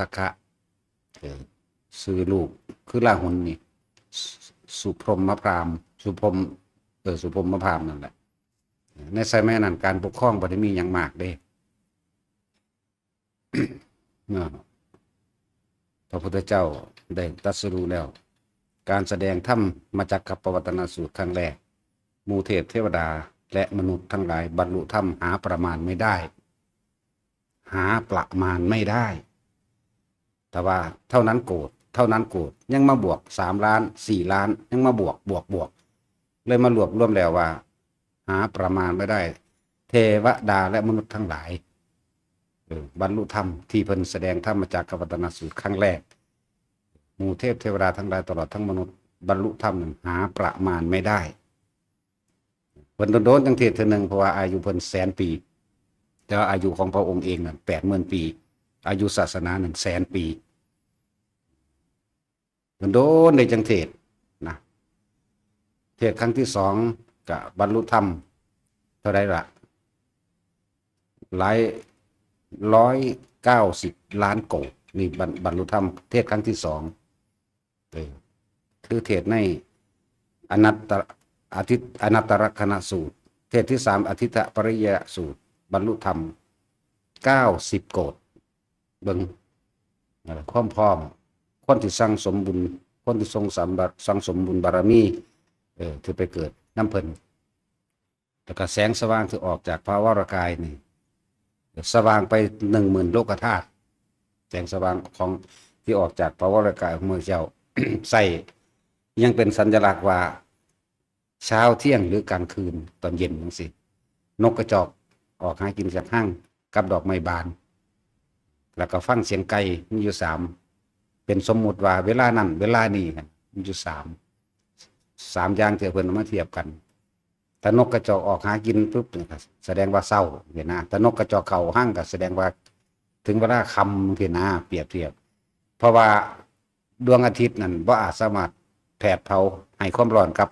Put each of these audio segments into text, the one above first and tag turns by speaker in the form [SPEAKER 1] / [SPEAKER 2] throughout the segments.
[SPEAKER 1] ทคะซื้อลูกคือราหุลนี่สุพรหมพราหมณ์สุพรหมสุพรหมพราหมณ์นั่นแหละในสมัยนั้นการปกครองบ่ได้มีอย่างมากเด้เมื่อพระพุทธเจ้าได้ตรัสรู้แล้วการแสดงธรรมมาจากกัปปวัตนสูตรครั้งแรกหมู่เทพเทวดาและมนุษย์ทั้งหลายบรรลุธรรมหาประมาณไม่ได้หาประมาณไม่ได้แต่ว่าเท่านั้นโกรธเท่านั้นโกรธยังมาบวก3 ล้าน4 ล้านยังมาบวกเลยมารวบรวมแล้วว่าหาประมาณไม่ได้เทวดาและมนุษย์ทั้งหลายบรรลุธรรมที่เพิ่นแสดงธรรมจากกัปปวัตนสูตรครั้งแรกหมู่เทพเทวดาทั้งหลายตลอดทั้งมนุษย์บรรลุธรรมหาประมาณไม่ได้เพิ่นโดนจังเทศเทื่อนึงเพราะว่าอายุเพิ่น100,000 ปีแต่ว่าอายุของพระองค์เองนั้น80,000 ปีอายุศาสนา100,000 ปีโดนในจังเทศนะเทศครั้งที่2กับบรรลุธรรมเท่าไรล่ะหลาย190 ล้านโกฏนี่บรรลุธรรมเทศครั้งที่2คือเทศในอนัตตลกนสูตรเทศที่3อทิฏฐปริยสูตรบรรลุธรรม90 โกฏเบิ่งความพร้อมคนที่สั่งสมบุญคนที่ทรงสั่งสมบุญบารมีที่ไปเกิดน้ำเพิ่นแล้วก็แสงสว่างที่ออกจากพระวรกายนี่สว่างไป10,000 โลกธาตุแสงสว่างของที่ออกจากพระวรกายของพระเจ้า ใส่ยังเป็นสัญลักษณ์ว่าเช้าเที่ยงหรือกลางคืนตอนเย็นจังซี่นกกระจอกออกหากินจากห้างกับดอกไม้บานแล้วก็ฟังเสียงไก่มีอยู่3เป็นสมมุติว่าเวลานั้นเวลานี้มีอยู่3อย่างที่เพิ่นเอามาเทียบกันถ้านกกระจอกออกหากินปุ๊บแสดงว่าเศร้าเห็นนะถ้านกกระจอกเข้าห้างก็แสดงว่าถึงเวลาค่ำเห็นนะเปรียบเทียบเพราะว่าดวงอาทิตย์นั้นบ่อาจสามารถแผดเผาให้ความร้อนกับ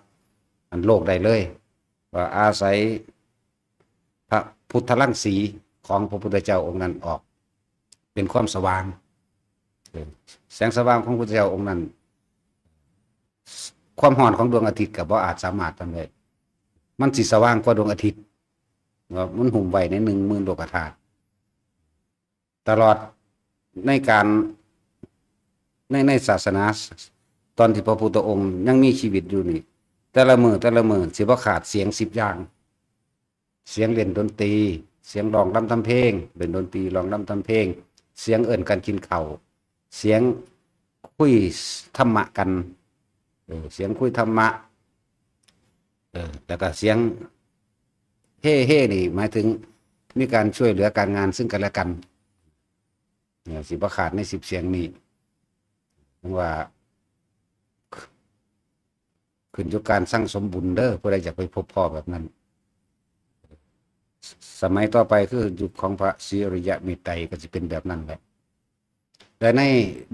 [SPEAKER 1] โลกได้เลยว่าอาศัยพระพุทธรังสีของพระพุทธเจ้าองค์นั้นออกเป็นความสว่างแสงสว่างของพระพุทธเจ้าองค์นั้นความร้อนของดวงอาทิตย์ก็บ่อาจสามารถทำได้มันสิสว่างกว่าดวงอาทิตย์มันหุ่มไว้ใน10,000 โลกธาตุตลอดในการในศาสนาตอนที่พระพุทธองค์ยังมีชีวิตอยู่นี่แต่ละมือสิบ่ขาดเสียง10 อย่างเสียงเล่นดนตรีเสียงร้องรำทำเพลงเล่นดนตรีร้องรำทำเพลงเสียงเอิ่นกันกินข้าวเสียงคุยธรรมะกันเสียงคุยธรรมะแล้วก็เสียงเฮ่นี่หมายถึงมีการช่วยเหลือการงานซึ่งกันและกันเนี่ยสิบ่ขาดใน10 เสียงนี้ว่าขึ้นอยู่การสร้างสมบุญเด้อผู้ใดอยากไปพบพ่อแบบนั้นสมัยต่อไปคือยุคของพระศรีอริยะเมตไตรก็จะเป็นแบบนั้นแหละแต่ใน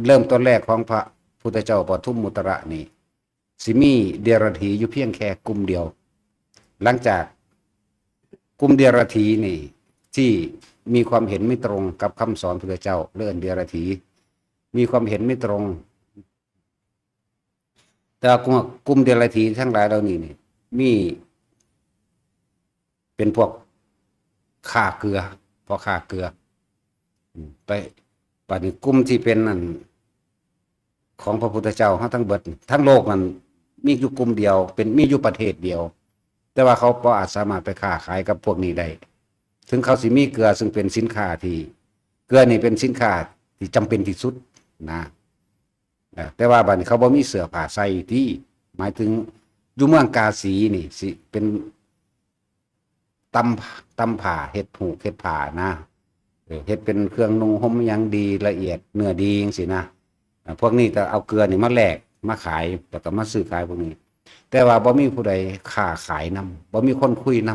[SPEAKER 1] เริ่มต้นแรกของพระพุทธเจ้าปทุมมุตระนี่สิมีเดรัจฉีอยู่เพียงแค่กลุ่มเดียวหลังจากกลุ่มเดรัจฉีนี่ที่มีความเห็นไม่ตรงกับคำสอนพระพุทธเจ้าเรื่องเดรัจฉีมีความเห็นไม่ตรงแต่กลุ่มเดรัจฉีทั้งหลายเหล่านี้นี่มีเป็นพวกฆ่าเกลือพอฆ่าเกลือไปปัจจุบันกลุ่มที่เป็นนั่นของพระพุทธเจ้าทั้งเบิดทั้งโลกนั้นมีอยู่กลุ่มเดียวเป็นมีอยู่ประเทศเดียวแต่ว่าเขาบ่อาจสามารถไปค้าขายกับพวกนี้ได้ถึงเขาสิมีเกลือซึ่งเป็นสินค้าที่เกลือนี่เป็นสินค้าที่จำเป็นที่สุดนะแต่ว่าบัดนี้เขาบ่มีเสื้อผ้าใส่ที่หมายถึงอยู่เมืองกาสีนี่สิเป็นตำผ้าเฮ็ดผูกเฮ็ดผ้านะเฮ็ดเป็นเครื่องนุ่งห่มอย่างดีละเอียดเนื้อดีจังซี่นะพวกนี้จะเอาเกลือนี่มาแลกมาขายแล้วก็มาซื้อขายพวกนี้แต่ว่าบ่มีผู้ใดค้าขายนำบ่มีคนคุยน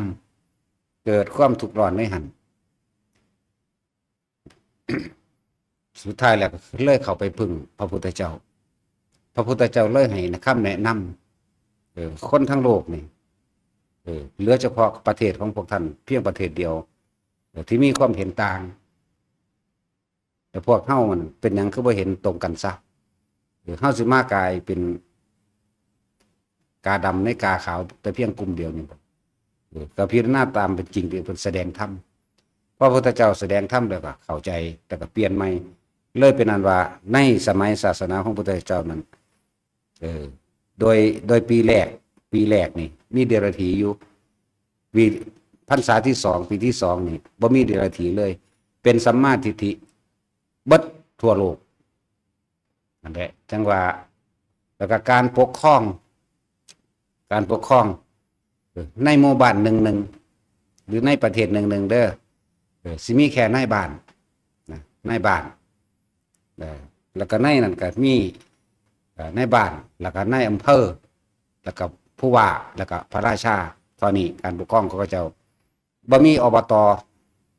[SPEAKER 1] ำเกิดความทุกข์ร้อนในหัน สุดท้ายแล้วเลยเข้าไปพึ่งพระพุทธเจ้าพระพุทธเจ้าเลยให้คำแนะนำคนทั้งโลกนี่เหลือเฉพาะประเทศของพวกท่านเพียงประเทศเดียวที่มีความเห็นต่าง แต่พวกเฮามันเป็นหยังคือบ่เห็นตรงกันซะหรือเฮาสิมากลายเป็นกาดำในกาขาวแต่เพียงกลุ่มเดียวนี่บ่ก็พิจารณาตามเป็นจริงที่เพิ่นแสดงธรรมพระพุทธเจ้าแสดงธรรมแล้วก็เข้าใจแต่ก็เปลี่ยนใหม่เลยเป็นอันว่าในสมัยศาสนาของพระพุทธเจ้านั้นโดยปีแรกนี่มีเดรัจฉีอยู่ปีพรรษาที่สองปีที่สองนี่บ่มีเดรัจฉีเลยเป็นสัมมาทิฏฐิเบิดทั่วโลกนั่นแหละจังว่าแล้วก็การปกครองในหมู่บ้านหนึ่งหรือในประเทศหนึ่งเด้อสิมีแค่นายบ้านนะนายบ้านแล้วก็ในนั้นก็มีนายบ้านแล้วก็นายอำเภอแล้วก็ผู้ว่าแล้วก็พระราชาตอนนี้การปกครองของเขาเจ้าบ่มีอบต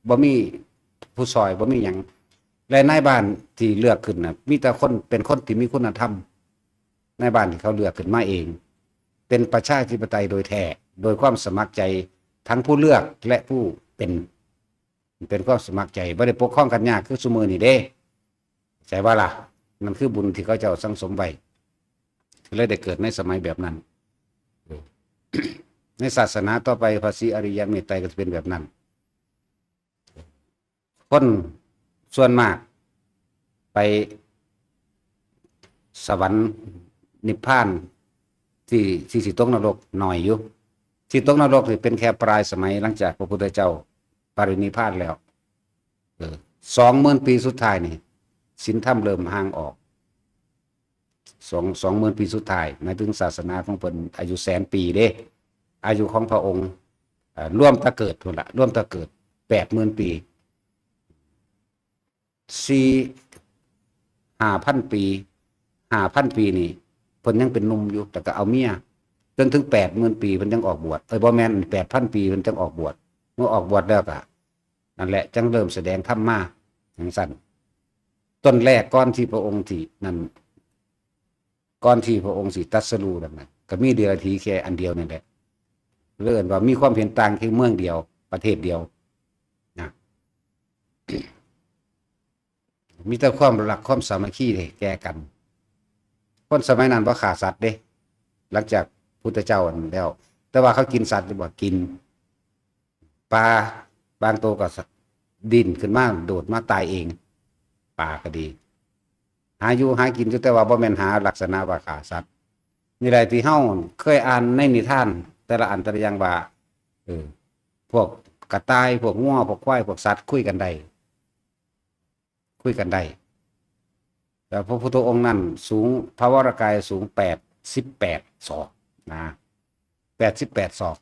[SPEAKER 1] บ่มีผู้ซอยบ่มีหยังและนายบ้านที่เลือกขึ้นน่ะมีแต่คนเป็นคนที่มีคุณธรรมนายบ้านที่เขาเลือกขึ้นมาเองเป็นประชาธิปไตยโดยแท้โดยความสมัครใจทั้งผู้เลือกและผู้เป็นความสมัครใจบ่ได้ปกครองกันยากคือซุมื้อนี้เด้ใช่ว่าล่ะมันคือบุญที่เขาเจ้าสังสมไว้เลยได้เกิดในสมัยแบบนั้นในศาสนาต่อไปพระศรีอริยเมตไตรก็จะเป็นแบบนั้นคนส่วนมากไปสวรรค์นิพพานที่สิตกนรกหน่อยอยู่ที่ตกนรกนี่เป็นแค่ปลายสมัยหลังจากพระพุทธเจ้าปรินิพพานแล้ว20,000 ปีสุดท้ายนี่ศีลธรรมเริ่มห่างออก20,000 ปีสุดท้ายหมายถึงศาสนาของเพิ่นอายุ100,000 ปีเด้อายุของพระองค์ร่วมตะเกิดพุ่นละร่วมตะเกิด80,000 ปี5,000 ปี5,000 ปีนี่เพิ่นยังเป็นหนุ่มอยู่แต่ก็เอาเมียจนถึง80,000 ปีเพิ่นจังออกบวชบ่แม่น8,000 ปีเพิ่นจังออกบวชเมื่อออกบวชแล้วก็นั่นแหละจังเริ่มแสดงธรรมมาจังซั่นต้นแรกก่อนที่พระองค์ที่นั่นก่อนที่พระองค์สิตรัสรู้นั่นน่ะก็มีเดรัจฉีแค่อันเดียวนี่แหละเรื่องว่ามีความเห็นต่างแค่เมืองเดียวประเทศเดียวนะ มีแต่ความรักความสามัคคีเลยแก้กันคนสมัยนั้นบ่ฆ่าสัตว์เด้หลังจากพุทธเจ้าอันแล้วแต่ว่าเขากินสัตว์หรือบ่กินปลาบางตัวก็ดิ้นขึ้นมาโดดมาตายเองปลาก็ดีหาอยู่หากินอยู่แต่ว่าบ่แม่นหาลักษณะว่าฆ่าสัตว์นี่แหละที่เฮาเคยอ่านในนิทานแต่ละอันแต่ละอย่างว่าพวกกระต่ายพวกง้อพวกควายพวกสัตว์คุยกันได้แต่พระพุทธองค์นั้นสูงพระวรกายสูง88 ศอกนะ88 ศอก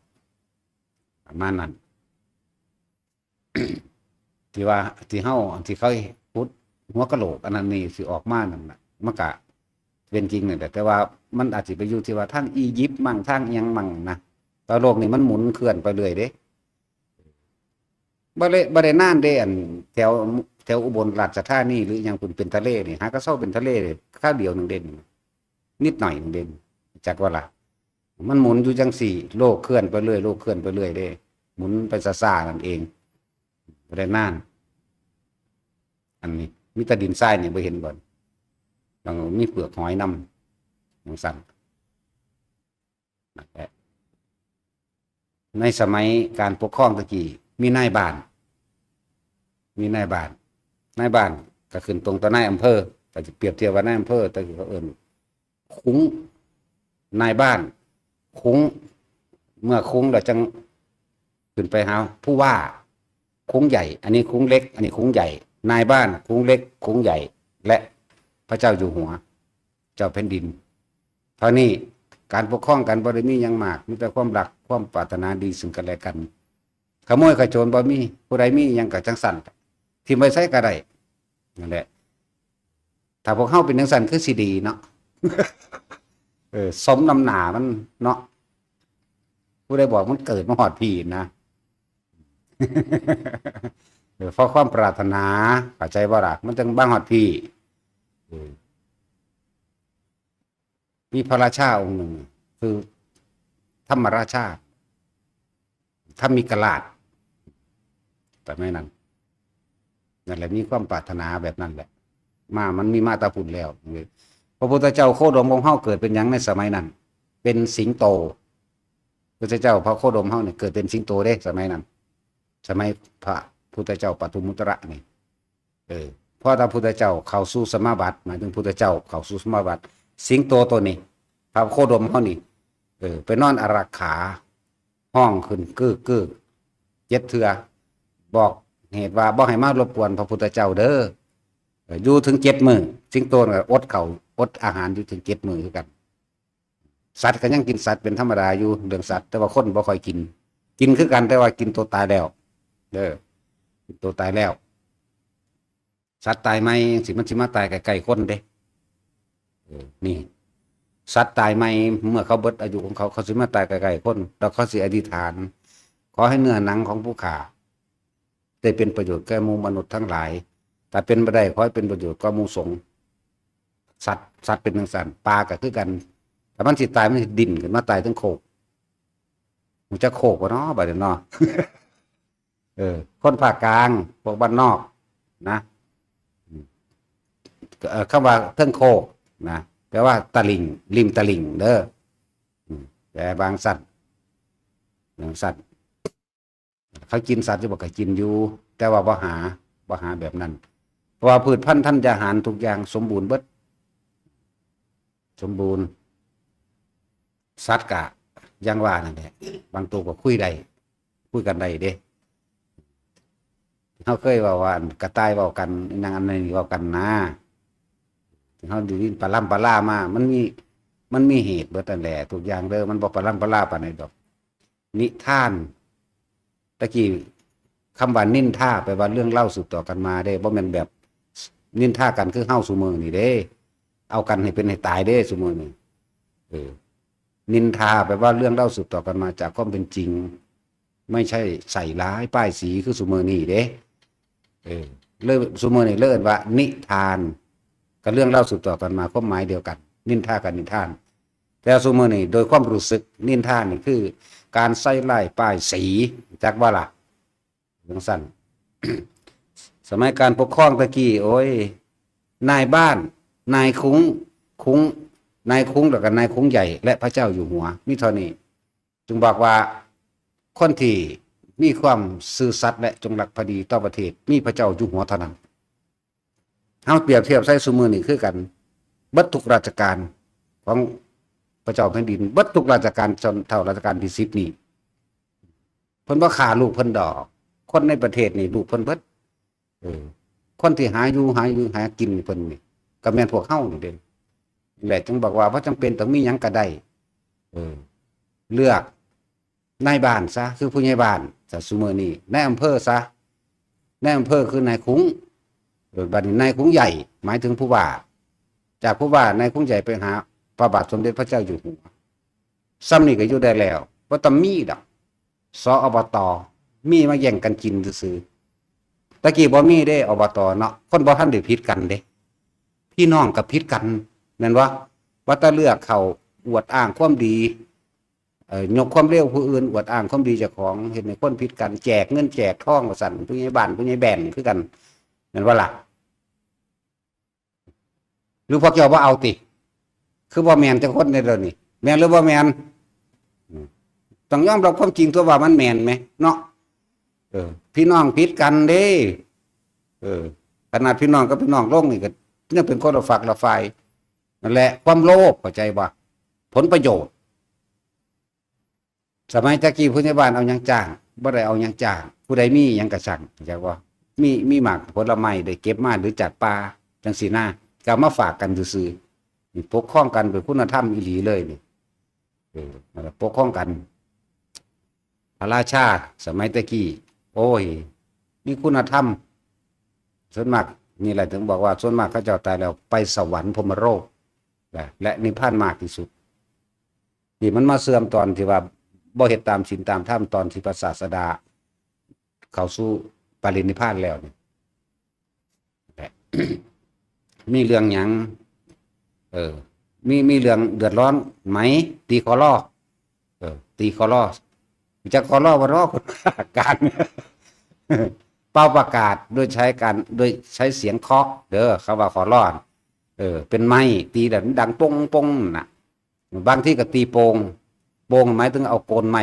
[SPEAKER 1] ประมาณนั้น ที่ว่าที่เขาพุทธหัวกะโหลกอันนั้นนี่สิออกมานั่นน่ะมันก็เป็นจริงนี่แต่ว่ามันอาจจะไปอยู่ที่ว่าทางอียิปต์มั่งทางอิหยังมั่งนะตอนโลกนี่มันหมุนเคลื่อนไปเรื่อยเด้บ่ได้นานเด้อันแถวอุบลราชธานีหรือยังคุณเป็นทะเลนี่หาก็เศร้าเป็นทะเลข้าวเดียวนึงเด่นนิดหน่อยนึงเด่นจักว่าล่ะมันหมุนอยู่จังสี่โลกเคลื่อนไปเรื่อยเด้หมุนไปซ่าๆนั่นเองบ่ได้นานอันนี้มีแต่ดินทรายนี่บ่เห็นบ่ต้องมีเปลือกหอยนำจังซั่นในสมัยการปกครองตะกี้มีนายบ้านก็ขึ้นตรงต่อนายอำเภอแต่จะเปรียบเทียบว่านายอำเภอแต่เขาเอิ้นคุ้งนายบ้านคุ้งเมื่อคุ้งเราจังขึ้นไปหาผู้ว่าคุ้งใหญ่อันนี้คุ้งเล็กอันนี้คุ้งใหญ่นายบ้านคุ้งเล็กคุ้งใหญ่และพระเจ้าอยู่หัวเจ้าแผ่นดินเท่านี้การปกครองกันบ่ได้มีหยังมากมีแต่ความรักความปรารถนาดีซึ่งกันและกันขโมยขโจรบ่มีผู้ใดมีหยังก็จังสั่นที่ไม่ใช่ก็ได้นั่นแหละถ้าพวกเฮาเป็นจังสั่นคือสิดีเนาะ สมน้ำหน้ามันเนาะผู้ใดบอกมันเกิดมาฮอดพี่นะ เพราะความปรารถนาเข้าใจบ่ล่ะมันจึงบ้างฮอดพี่มีพระราชาองค์หนึ่งคือธรรมราชาธรรมิกราชแต่ไม่นั้น นั่นแหละมีความปรารถนาแบบนั้นแหละมันมีมาตาพุ่นแล้วพระพุทธเจ้าโคดมของเฮาเกิดเป็นหยังในสมัยนั้นเป็นสิงโตพระเจ้าพระโคดมเฮาเนี่ยเกิดเป็นสิงโตเด้สมัยนั้นสมัยพระพุทธเจ้าปทุมมุตระนี่เพราะพระพุทธเจ้าเข้าสู่สมาบัติหมายถึงพุทธเจ้าเข้าสู่สมาบัติสิงโตตัวนี้พระโคดมเฮานี่ไปนอนอารักขาห้องขึ้นกึกเจ็ดเทือบอกเหตุว่าบ่ให้มารบกวนพระพุทธเจ้าเด้ออยู่ถึง7 มื้อสิงโตก็อดเขาอดอาหารอยู่ถึง7 มื้อคือกันสัตว์ก็ยังกินสัตว์เป็นธรรมดาอยู่เรื่องสัตว์แต่ว่าคนบ่ค่อยกินคือกันแต่ว่ากินตัวตายแล้วเด้อกินตัวตายแล้วสัตว์ตายไหมสิมันสิมาตายใกล้ๆคนเด้นี่สัตว์ตายไหมเมื่อเขาเบิดอายุของเขาสิมาตายใกล้ๆคนแล้วเขาสิอธิษฐานขอให้เนื้อหนังของผู้ฆ่าได้เป็นประโยชน์แก่หมู่มนุษย์ทั้งหลายแต่เป็นไปได้ขอให้เป็นประโยชน์ก็มูสงสัตว์เป็นจังซั่นปลาก็คือกันแต่มันสิตายมันสิดิ้นขึ้นมาตายทั้งโคกมันจะโคกบ่เนาะบัดนี้เนาะ คนภาคกลางพวกบ้านนอกนะคำว่าเทิงโคกนะแปลว่าตะลิ่งริมตะลิ่งเด้อแต่บางสัตว์เขากินสัตว์ที่บอกก็กินอยู่แต่ว่าบ่หาแบบนั้นเพราะว่าพืชพันธุ์ธัญญาหารทุกอย่างสมบูรณ์เบิดสมบูรณ์สัตว์กะยังว่านั่นแหละบางตัวก็คุยกันได้เด้เขาเคยว่ากระต่ายเว้ากันนางอันนี้เว้ากันนะเขาดูปลาล่ำปลาล่ามามันมีเหตุเบิดนั่นแหละทุกอย่างเด้อมันบ่ปลาล่ำปลาล่าปานใดดอกนิทานตะกี้คำว่านินทาแปลว่าเรื่องเล่าสืบต่อกันมาเด้บ่แม่นแบบนินทากันคือเฮาซุมื้อนี่เด้เอากันให้เป็นให้ตายเด้ซุมื้อนี่นินทาแปลว่าเรื่องเล่าสืบต่อกันมาจากความเป็นจริงไม่ใช่ใส่ร้ายป้ายสีคือซุมื้อนี่เด้เลิกซุมื้อนี่เลิกว่านิทานกับเรื่องเล่าสืบต่อกันมาความหมายเดียวกันนินทากับนิทานแต่ซุมื้อนี่โดยความรู้สึกนินทานี่คือการใส่ร้ายป้ายสีจักว่าล่ะจังซั่น สมัยการปกครองตะกี้โอ้ยนายบ้านนายคุ้งนายคุ้งแล้วก็นายคุ้งใหญ่และพระเจ้าอยู่หัวมีเท่านี้จึงบอกว่าคนที่มีความซื่อสัตย์และจงรักภักดีต่อประเทศมีพระเจ้าอยู่หัวเท่านั้นเฮาเปรียบเทียบใส่ซุมื้อนี้คือกันเบิดทุกราชการของพระเจ้าแผ่นดินเบิดทุกราชการจนเท่าราชการที่10นี่เพิ่นบ่ฆ่าลูกเพิ่นดอกคนในประเทศนี่ลูกเพิ่นเบิดคนที่หากินเพิ่นนี่ก็แม่นพวกเฮานี่เด้แหละจึงบอกว่าบ่จำเป็นต้องมีหยังก็ได้เลือกนายบ้านซะคือผู้ใหญ่บ้านซะซุมื้อนี้นายอำเภอซะนายอำเภอคือนายคุ้งบัดนี้นายคุ้งใหญ่หมายถึงผู้ว่าจากผู้ว่านายคุ้งใหญ่ไปหาพระบาทสมเด็จพระเจ้าอยู่หัวซ้ำนี่ก็อยู่ได้แล้วบ่ต้องมีดอกสอบตมีมาแย่งกันกินซื่อตะกี้บ่มีเด้อบตเนาะคนบ่ทันได้ผิดกันเด้พี่น้องก็ผิดกันแม่นว่าแต่เลือกเขาอวดอ้างความดียกความเลวผู้อื่นอวดอ้างความดีเจ้าของเฮ็ดให้คนผิดกันแจกเงินแจกทองว่าซั่นผู้ใหญ่บ้านผู้ใหญ่แบนคือกันแม่นว่าล่ะหรือพวกเจ้าบ่เอาติคือบ่แม่นจังคนในเรื่องนี้แม่นหรือบ่แม่นต้องยอมรับความจริงตัวว่ามันแม่นไหมเนาะพี่น้องผิดกันเด้ขนาดพี่น้องกับพี่น้องลงนี่ก็ยังเป็นคนละฝักละฝ่ายนั่นแหละความโลภเข้าใจบ่ผลประโยชน์สมัยตะกี้ผู้ใหญ่บ้านเอาหยังจ้างบ่ได้เอาหยังจ้างผู้ใดมีหยังก็สั่งเข้าใจบ่มีหมากผลไม้ได้เก็บมาหรือจากป่าจังซี่นะก็มาฝากกันซื่อๆนี่ปกครองกันเป็นคุณธรรมอีหลีเลยนี่นั่นแหละปกครองกันพระราชาสมัยตะกี้โอ้ยมีคุณธรรมส่วนมากนี่แหละถึงบอกว่าส่วนมากเขาเจ้าตายแล้วไปสวรรค์พรหมโลกและนิพพานมากที่สุดที่มันมาเสื่อมตอนที่ว่าบ่เฮ็ดตามศีลตามธรรมตอนที่พระศาสดาเข้าสู่ปรินิพพานแล้วนี่ มีเรื่องหยังมีเรื่องเดือดร้อนไหมตีคอล้อตีคอล้อจะคอล้อว่ารอคนการ ไป เป่าประกาศโดยใช้เสียงเคาะเด้อเขาว่าขอร้อนเป็นไม้ตีแบบดังป้งป้งน่ะบางที่ก็ตีโป่งหมายถึงเอาโกนไม้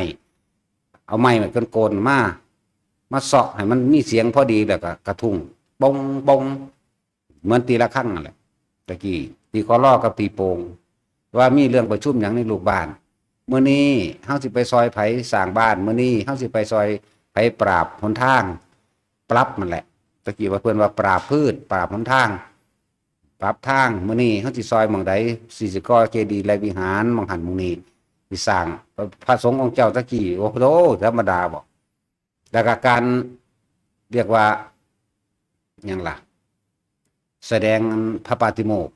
[SPEAKER 1] เอาไม้มาโกนมาเสาะให้มันมีเสียงพอดีแล้วก็กระทุ้งปงปงเหมือนตีละครั้งนั่นแหละตะกี้ตีขอร้อกับตีโป่งว่ามีเรื่องประชุมอย่างในลูกบ้านเมื่อนี้เฮาสิไปซอยไผสร้างบ้านเมื่อนี้เฮาสิไปซอยไผปราบหนทางปรับมันแหละตะกี้ว่าเพื่อนว่าปราบพืชปราบหนทางปรับทางเมื่อนี้เฮาสิซอยหม่องใดสิสิก่อเจดีย์และวิหารหม่องหันหม่องนี้สิสร้างพระสงฆ์องค์เจ้าตะกี้โอ้โหธรรมดาบ่แล้วก็การเรียกว่าหยังล่ะแสดงพระปาฏิโมกข์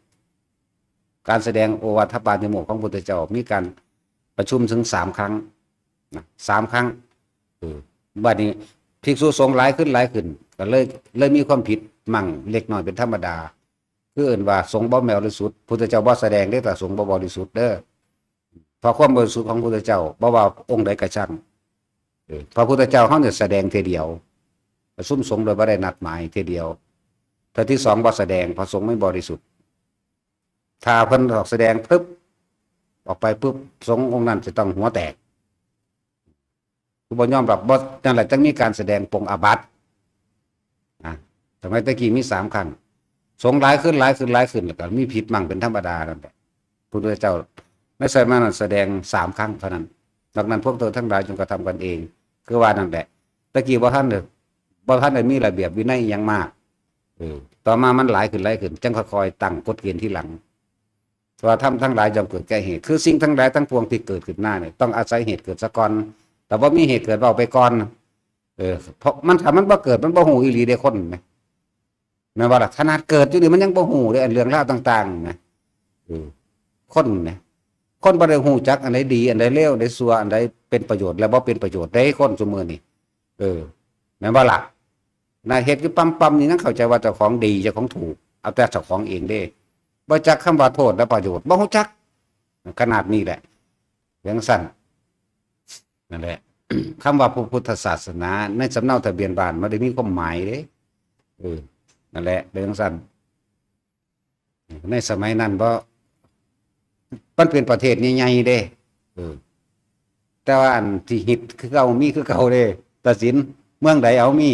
[SPEAKER 1] การแสดงโอวาทปาฏิโมกข์ของพระพุทธเจ้ามีการประชุมถึง3 ครั้งนะ3 ครั้งบัดนี้ภิกษุสงฆ์หลายขึ้นก็เลยมีความผิดมั่งเล็กน้อยเป็นธรรมดาคือเอิ่นว่าสงฆ์บ่บริสุทธิ์พุทธเจ้าบ่แสดงได้แต่สงฆ์บ่บริสุทธิ์เด้อเพราะความบริสุทธิ์ของพุทธเจ้าบ่ว่าองค์ใดก็ช่างพระพุทธเจ้าเฮาเนี่ยแสดงทีเดียวประชุมสงฆ์โดยบ่ได้นัดหมายทีเดียวถ้าที่2บ่แสดงพระสงฆ์ไม่บริสุทธิ์ถ้าเพิ่นออกแสดงปึ๊บออกไปปุ๊บสงฆ์องค์นั้นจะต้องหัวแตกบ่ยอมรับบ่นั่นแหละจึงมีการแสดงปงอาบัติสมัยตะกี้มี3 ครั้งสงฆ์หลายขึ้นแล้วก็มีผิดมั่งเป็นธรรมดานั่นแหละพระพุทธเจ้าในสมัยนั้นแสดง3 ครั้งเท่านั้นนอกนั้นพวกเธอทั้งหลายจงกระทำกันเองคือว่านั่นแหละตะกี้บ่ท่านได้มีระเบียบวินัยอย่างมากต่อมามันหลายขึ้นจังค่อยๆตั้งกฎเกณฑ์ที่หลังว่าทำทั้งหลายจอมเกิดแก่เหตุคือสิ่งทั้งหลายทั้งปวงที่เกิดขึ้นหน้าเนี่ยต้องอาศัยเหตุเกิดซะก่อนแต่ว่ามีเหตุเกิดเอาไปก่อนเพราะมันถ้ามันบ่เกิดมันบ่ฮู้อีหลีเด้คนนะแม่นว่าล่ะขนาดเกิดอยู่นี่มันยังบ่ฮู้เด้อันเรื่องราวต่างๆนะคนนะคนบ่ได้ฮู้จักอันใดดีอันใดเลวอันใดชั่วอันใดเป็นประโยชน์และบ่เป็นประโยชน์ได้คนซุมื้อนี้แม่นบ่ล่ะน่าเฮ็ดคือปั๊มๆนี่นั่นเข้าใจว่าเจ้าของดีเจ้าของถูกเอาแต่เจ้าของเองเด้บ่จักคำว่าโทษและประโยชน์บ่ฮู้จักขนาดนี้แหละอย่างสั้นนั่นแหละ คำว่าพุทธศาสนาในสำเนาทะเบียนบ้านไม่ได้มีความหมายเด้นั่นแหละเรื่องสั้นในสมัยนั้นบ่มันเป็นประเทศใหญ่ๆเด้แต่ว่าอันที่ฮิตคือเก่ามีคือเก่าเด้ตัดสินเมืองใดเอามี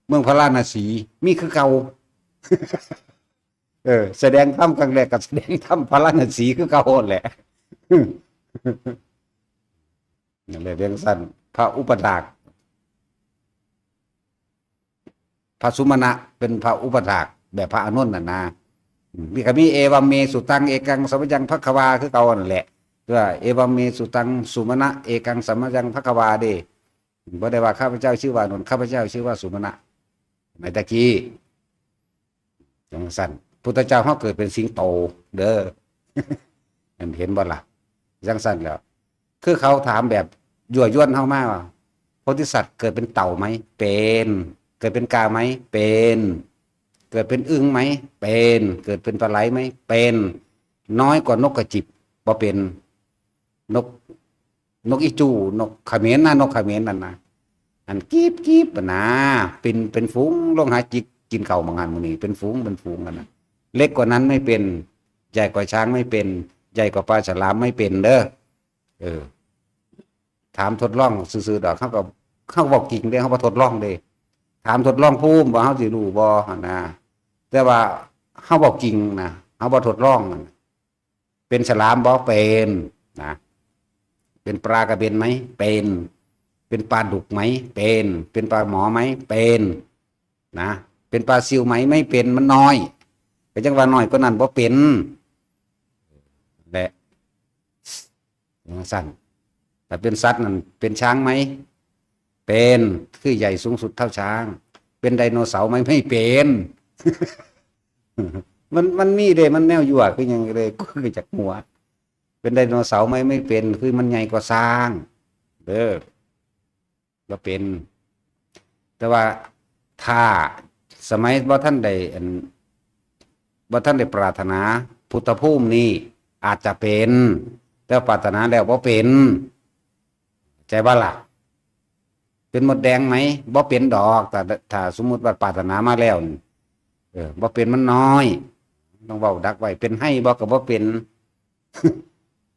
[SPEAKER 1] เมืองพระราณสีมีคือเก่า แสดงธรรมครั้งแรกกับแสดงธรรมพระราณสีคือเก่าแหละ นั่นแหละเรื่องสั้นพระอุปถากพระสุมาณะเป็นพระอุปถากแบบพระอานนท์น่ะนะมีก็มีเอวัมเมสุตังเอกังสัมมยังภควาคือเก่านั่นแหละว่าเอวัมเมสุตังสุมาณะเอกังสัมมยังภควาเด้บ่ได้ว่าข้าพเจ้าชื่อว่าอานนท์ข้าพเจ้าชื่อว่าสุมาณะในตะกี้อย่างสั้นพุทธเจ้าเฮาเกิดเป็นสิงโตเด้อ เห็นบ่ล่ะจังสั้นแล้วคือเขาถามแบบยั่วยวนเฮามาว่าโพธิสัตว์เกิดเป็นเต่าไหมเป็นเกิดเป็นกาไหมเป็นเกิดเป็นอึ่งไหมเป็นเกิดเป็นปลาไหลไหมเป็นน้อยกว่านกกระจิบบ่เป็นนกอีจูนกเขมรนะนกเขมรนั่นนะอันกีบนะเป็นฝูงลงหาจิกกินข้าวบางงานมื้อนี้เป็นฝูงกันนะเล็กกว่านั้นไม่เป็นใหญ่กว่าช้างไม่เป็นใหญ่กว่าปลาฉลามไม่เป็นเด้อถามทดลองซื่อๆดอกเขาบอกจริงเด้เขาบ่ทดลองเด้ถามทดลองภูมิว่าเฮาสิรู้บ่นะแต่ว่าเฮาบอกจริงนะเฮาบ่ทดลองเป็นฉลามบ่เป็นนะเป็นปลากระเบนไหมเป็นปลาดุกไหมเป็นปลาหมอไหมเป็นนะเป็นปลาซิวไหมไม่เป็นมันน้อยก็จังว่าน้อยกว่านั้นบ่เป็นแหละสั้นแต่เป็นสัตว์นั่นเป็นช้างไหมเป็นคือใหญ่สูงสุดเท่าช้างเป็นไดโนเสาร์ไหมไม่เป็น มันมีเด้มันแนวยั่วคือยังเลยคือจากหัวเป็นไดโนเสาร์ไหมไม่เป็นคือมันใหญ่กว่าช้างเด้อก็เป็นแต่ว่าถ้าสมัยบ่ท่านใดปรารถนาพุทธภูมินี้อาจจะเป็นแต่ปรารถนาแล้วบ่เป็นใจบ่ล่ะ เป็นมดแดงไหมบ่เป็นดอกแต่ถ้าสมมุติว่าปรารถนามาแล้วนี่บ่เป็นมันน้อยต้องเว้าดักไว้เป็นให้บ่ก็บ่เป็น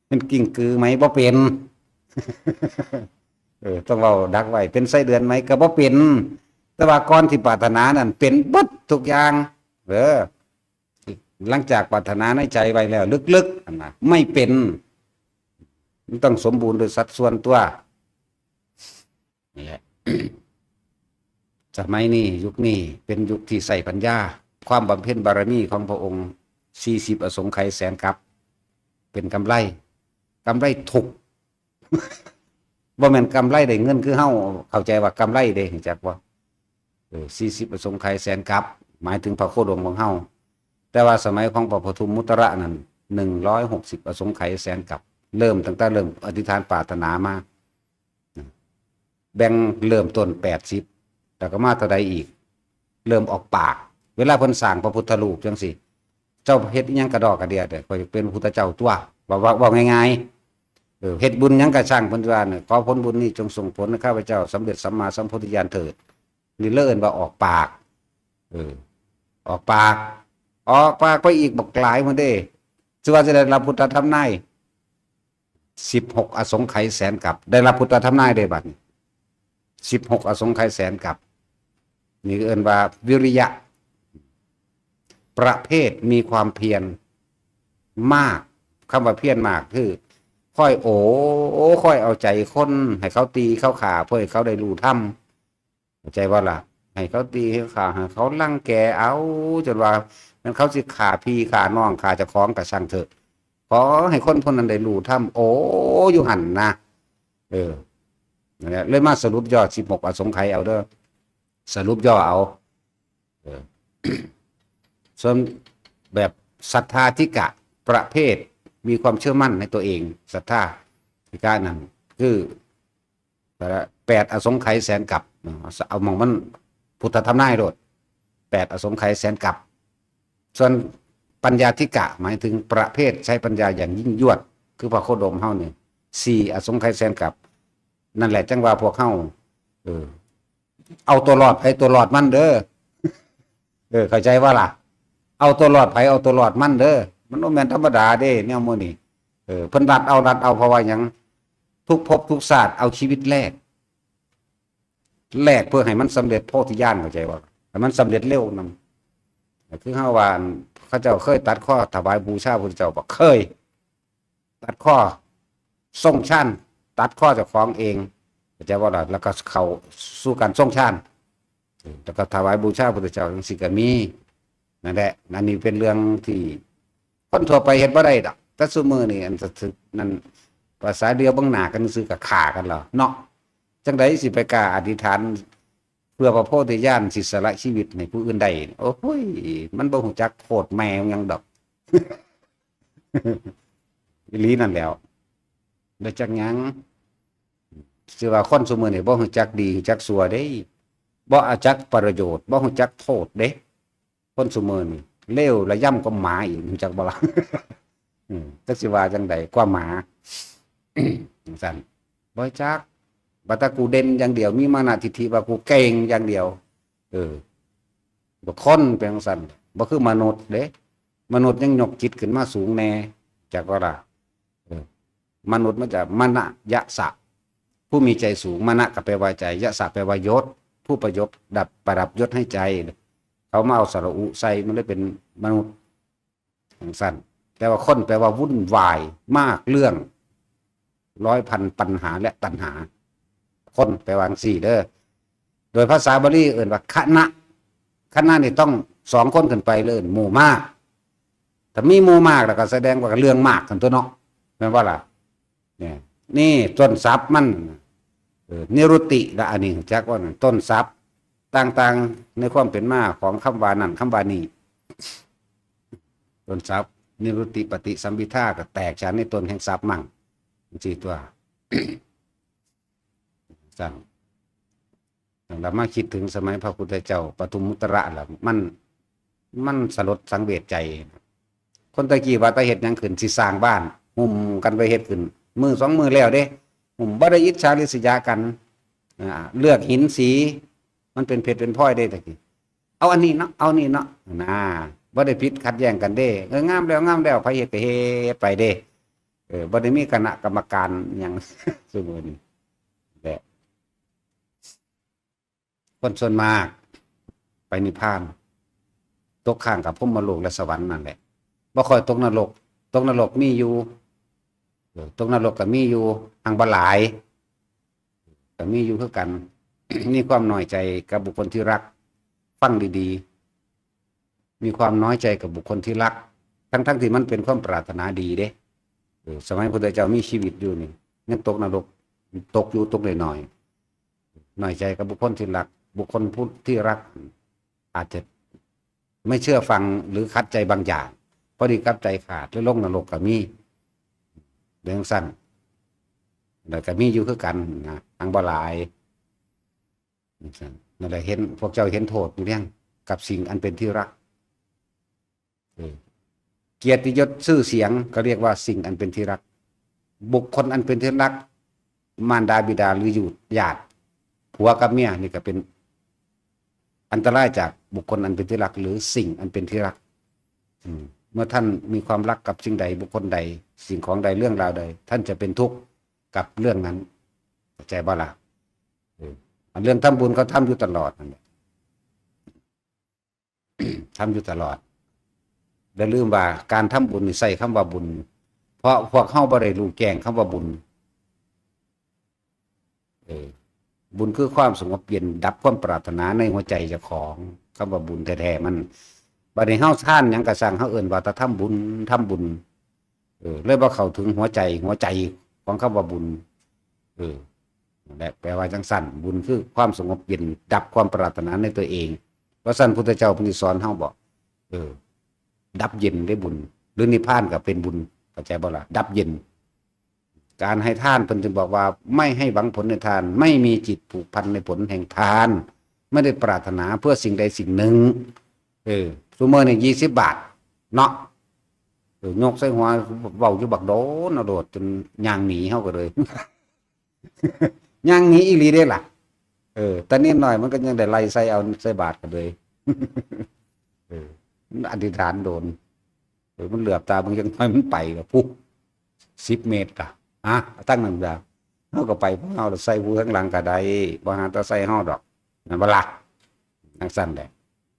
[SPEAKER 1] เป็นกิ่งกือไหมบ่เป็นต้องเว้าดักไว้เป็นไส้เดือนไหมก็บ่เป็นแต่ว่าก่อนที่ปรารถนานั่นเป็นเบิดทุกอย่างหลังจากปรารถนาในใจไว้แล้วลึกๆอันน่ะไม่เป็นมันต้องสมบูรณ์โดยสัดส่วนตัวนี่แหละ สมัยนี้ยุคนี้เป็นยุคที่ใส่ปัญญาความบำเพ็ญบารมีของพระองค์40อสงไขยแสนกับเป็นกำไรถูก ว่าแม่นกำไรได้เงินคือเฮาเข้าใจว่ากำไรเด้จักว่า40อสงไขยแสนกับหมายถึงพระโคดมของเฮาแต่ว่าสมัยของพระปทุมมุตระนั้น160อสงไขยแสนกับเริ่มตั้งแต่เริ่มอธิษฐานปรารถนามาแบ่งเริ่มต้น80แล้วก็มาเท่าใดอีกเริ่มออกปากเวลาเพิ่นสร้างพระพุทธรูปจังซี่เจ้าเฮ็ดอิหยังกระดอกกระเดียเด้อก็เป็นพระพุทธเจ้าตัวว่าง่ายๆเฮ็ดบุญหยังก็ช่างเพิ่นว่าเนี่ยขอผลบุญนี้จงส่งผลให้ข้าพเจ้าสำเร็จสัมมาสัมโพธิญาณเถิดนี่เลิ่นว่าออกปากออกปากไปอีกบักหลายมื้อเด้สิว่าจะได้รับพุทธธรรมนาย16อสงไขยแสนกับได้รับพุทธธรรมนายได้บัดนี้16อสงไขยแสนกับนี่เอิ้นว่าวิริยะประเภทมีความเพียรมากคำว่าเพียรมากคือค่อยค่อยเอาใจคนให้เขาตีเขาขาเพื่อให้เขาได้รู้ธรรมเข้าใจว่าล่ะให้เขาตีให้ขาให้เขาลังแกเอาจนว่ามันเขาสิขาพี่ขาน้องขาเจ้าของก็ช่างเถอะขอให้คนคนนั้นได้รู้ธรรมอยู่หั่นนะนั่นแหละเลยมาสรุปย่อ16อสงไขยเอาเด้อสรุปย่อเอาส่วนแบบศรัทธาธิกะประเภทมีความเชื่อมั่นในตัวเองศรัทธาธิกะนั่นคือ8อสงไขยแสนกับเอามองมันพุทธธรรมนายโลด8อสงไขยแสนกับส่วนปัญญาธิกะหมายถึงประเภทใช้ปัญญาอย่างยิ่งยวดคือพระโคดมเฮานี่4อสงไขยแสนกับนั่นแหละจังว่าพวกเฮาเอาตัวรอดไผตัวรอดมันเด้อเข้าใจว่าล่ะเอาตัวรอดไผเอาตัวรอดมันเด้อมันบ่แม่นธรรมดาเด้แนวมื้อนี้เพิ่นรัดเอาเพราะว่าหยังทุกภพทุกชาติเอาชีวิตแลกเพื่อให้มันสำเร็จโพธิญาณเข้าใจว่าให้มันสำเร็จเร็วนำคือเฮาว่าเขาเจ้าเคยตัดข้อถวายบูชาพระพุทธเจ้าบ่เคยตัดข้อทรงฌานตัดข้อเจ้าของเองเข้าใจว่าล่ะแล้วก็เข้าสู่การทรงฌานแล้วก็ถวายบูชาพระพุทธเจ้าจังซี่ก็มีนั่นแหละนั่นนี่เป็นเรื่องที่คนทั่วไปเฮ็ดบ่ได้ดอกแต่ซุมื้อนี่อันถึกนั่นภาษาเดียวเบิ่งหน้ากันซื่อก็ฆ่ากันแล้วเนาะจังได๋สิไปกล้าอธิษฐานเพื่อพระโพธิญาณสิสละชีวิตให้ผู้อื่นได้โอ้โหมันบ่ฮู้จักโคตรแม่หยังดอก อีหลีนั่นแหล้วได้จักหยังสิว่าคนซุมื้อนี่บ่ฮู้จักดีฮู้จักชั่วเด้บ่รู้จักประโยชน์บ่รู้จักโทษเด้คนซุมื้อนี่เลวระย่ำก็หมาอีกรู้จักบ่ล่ะ จักสิว่าจังไดกว่าหมาจังซั่นบ่จักบัดตากูเด่นอย่างเดียวมีมานะทิฏฐิว่ากูเก่งอย่างเดียวบ่คนเป็นจังซั่นบ่คือมนุษย์เด้มนุษย์ยังยกจิตขึ้นมาสูงแน่จักว่าล่ะมนุษย์มันจะมนะยะสะผู้มีใจสูงมนะก็แปลว่าใจยะสะแปลว่ายศผู้ประยศประดับยศให้ใจเขามาเอาสระอุใส่มันเลยเป็นมนุษย์สั้นแต่ว่าคนแปลว่าวุ่นวายมากเรื่องร้อยพันปัญหาและตัณหาคนแปลว่าสี่เด้อโดยภาษาบาลีเอ่นว่าคณะนี่ต้อง2คนขึ้นไปเลยหมู่มากถ้ามีหมู่มากแล้วก็แสดงว่าเรื่องมากกันตัวเนาะแม่นว่าล่ะเนี่ยนี่ต้นทรัพย์มันนิรุตติละอันนี้จักว่าต้นทรัพย์ต่างๆในความเป็นมาของคำว่านั่นคำว่านี้ต้นทรัพย์นิรุตติปฏิสัมภิทาก็แตกฉานในต้นแห่งทรัพย์มั่งสี่ตัว สั่งเรามาคิดถึงสมัยพระพุทธเจ้าปทุมมุตระล่ะมันสลดสังเวชใจคนตะกี้ว่าตะเฮ็ดหยังขึ้นสิสร้างบ้านหุ่มกันไปเฮ็ดขึ้นมือ2 มือแล้วเด้หุ่มบ่ได้อิจฉาริษยากัน เลือกหินสีมันเป็นเพชรเป็นพลอยได้ตะกี้เอาอันนี้เนาะเอานี่เนาะนะบ่ได้ผิดขัดแย้งกันเด้งามแล้วงามแล้วไผเฮ็ดก็เฮ็ดไปเด้บ่ได้มีคณะกรรมการหยังซุมื้อนี้แหละคนส่วนมากไปนิพพานตกข้างกับพรหมโลกและสวรรค์นั่นแหละบ่ค่อยตกนรกมีอยู่ตกนรกก็มีอยู่หังบ่หลายก็มีอยู่คือกัน มีความน้อยใจกับบุคคลที่รักฟังดีๆมีความน้อยใจกับบุคคลที่รักทั้งที่มันเป็นความปรารถนาดีเด้สมัยพระพุทธเจ้ามีชีวิตอยู่นี่ยังตกนรกตกอยู่ตกหน่อยน้อยใจกับบุคคลที่รักบุคคลผู้ที่รักอาจจะไม่เชื่อฟังหรือคัดใจบางอย่างพอดีกับใจขาดหรือลงนรกก็มีเรื่องสั้นแล้วก็มีอยู่คือกันนะทางบ่หลายนั่นแหละเห็นพวกเจ้าเห็นโทษอยู่ยังกับสิ่งอันเป็นที่รักเกียรติยศชื่อเสียงก็เรียกว่าสิ่งอันเป็นที่รักบุคคลอันเป็นที่รักมารดาบิดาหรืออยู่ญาติผัวกับเมียนี่ก็เป็นอันตรายจากบุคคลอันเป็นที่รักหรือสิ่งอันเป็นที่รักเมื่อท่านมีความรักกับสิ่งใดบุคคลใดสิ่งของใดเรื่องราวใดท่านจะเป็นทุกข์กับเรื่องนั้นเข้าใจบ่ล่ะเรื่องทำบุญเขาทำอยู่ตลอดนั่นแหละทำอยู่ตลอดอย่าลืมว่าการทำบุญนี่ใส่คำว่าบุญเพราะพวกเข้าบ่ได้รู้แกงคำว่าบุญบุญคือความสงบเย็นดับความปรารถนาในหัวใจเจ้าของคำว่าบุญแท้ๆมันบัดนี้เฮาท่านหยังกระสังเฮาเอิ้นว่าแต่ทำบุญเลยบ่เข้าถึงหัวใจของคำว่าบุญนั่นแหละแปลว่าจังสั่นบุญคือความสงบเย็นดับความปรารถนาในตัวเองเพราะสั่นพุทธเจ้าเพิ่นสอนเฮาบอกดับเย็นได้บุญหรือนิพพานก็เป็นบุญเข้าใจบ่ล่ะดับเย็นการให้ทานเพิ่นจึงบอกว่าไม่ให้หวังผลในทานไม่มีจิตผูกพันในผลแห่งทานไม่ได้ปรารถนาเพื่อสิ่งใดสิ่งหนึ่งซุมื้อนี่20 บาทเนาะยกใส่หัวเว้าอยู่บักโดนเอาโดดจนย่างหนีเฮาก็เลย ย่างหนีอีหลีเด้ล่ะแต่นิดหน่อยมันก็ยังได้ไล่ใส่เอาใส่บาทกันเลยอธิษฐานโดนมันเหลือบตาบางยังน้อยมันไปก็ปุ๊บ10 เมตรอ่ะตั้งนั่นดาเฮาก็ไปพวกเฮาใส่ผู้ข้างหลังก็ได้บ่หาแต่ใส่เฮาดอกนั่นบ่ล่ะจังซั่นแหละ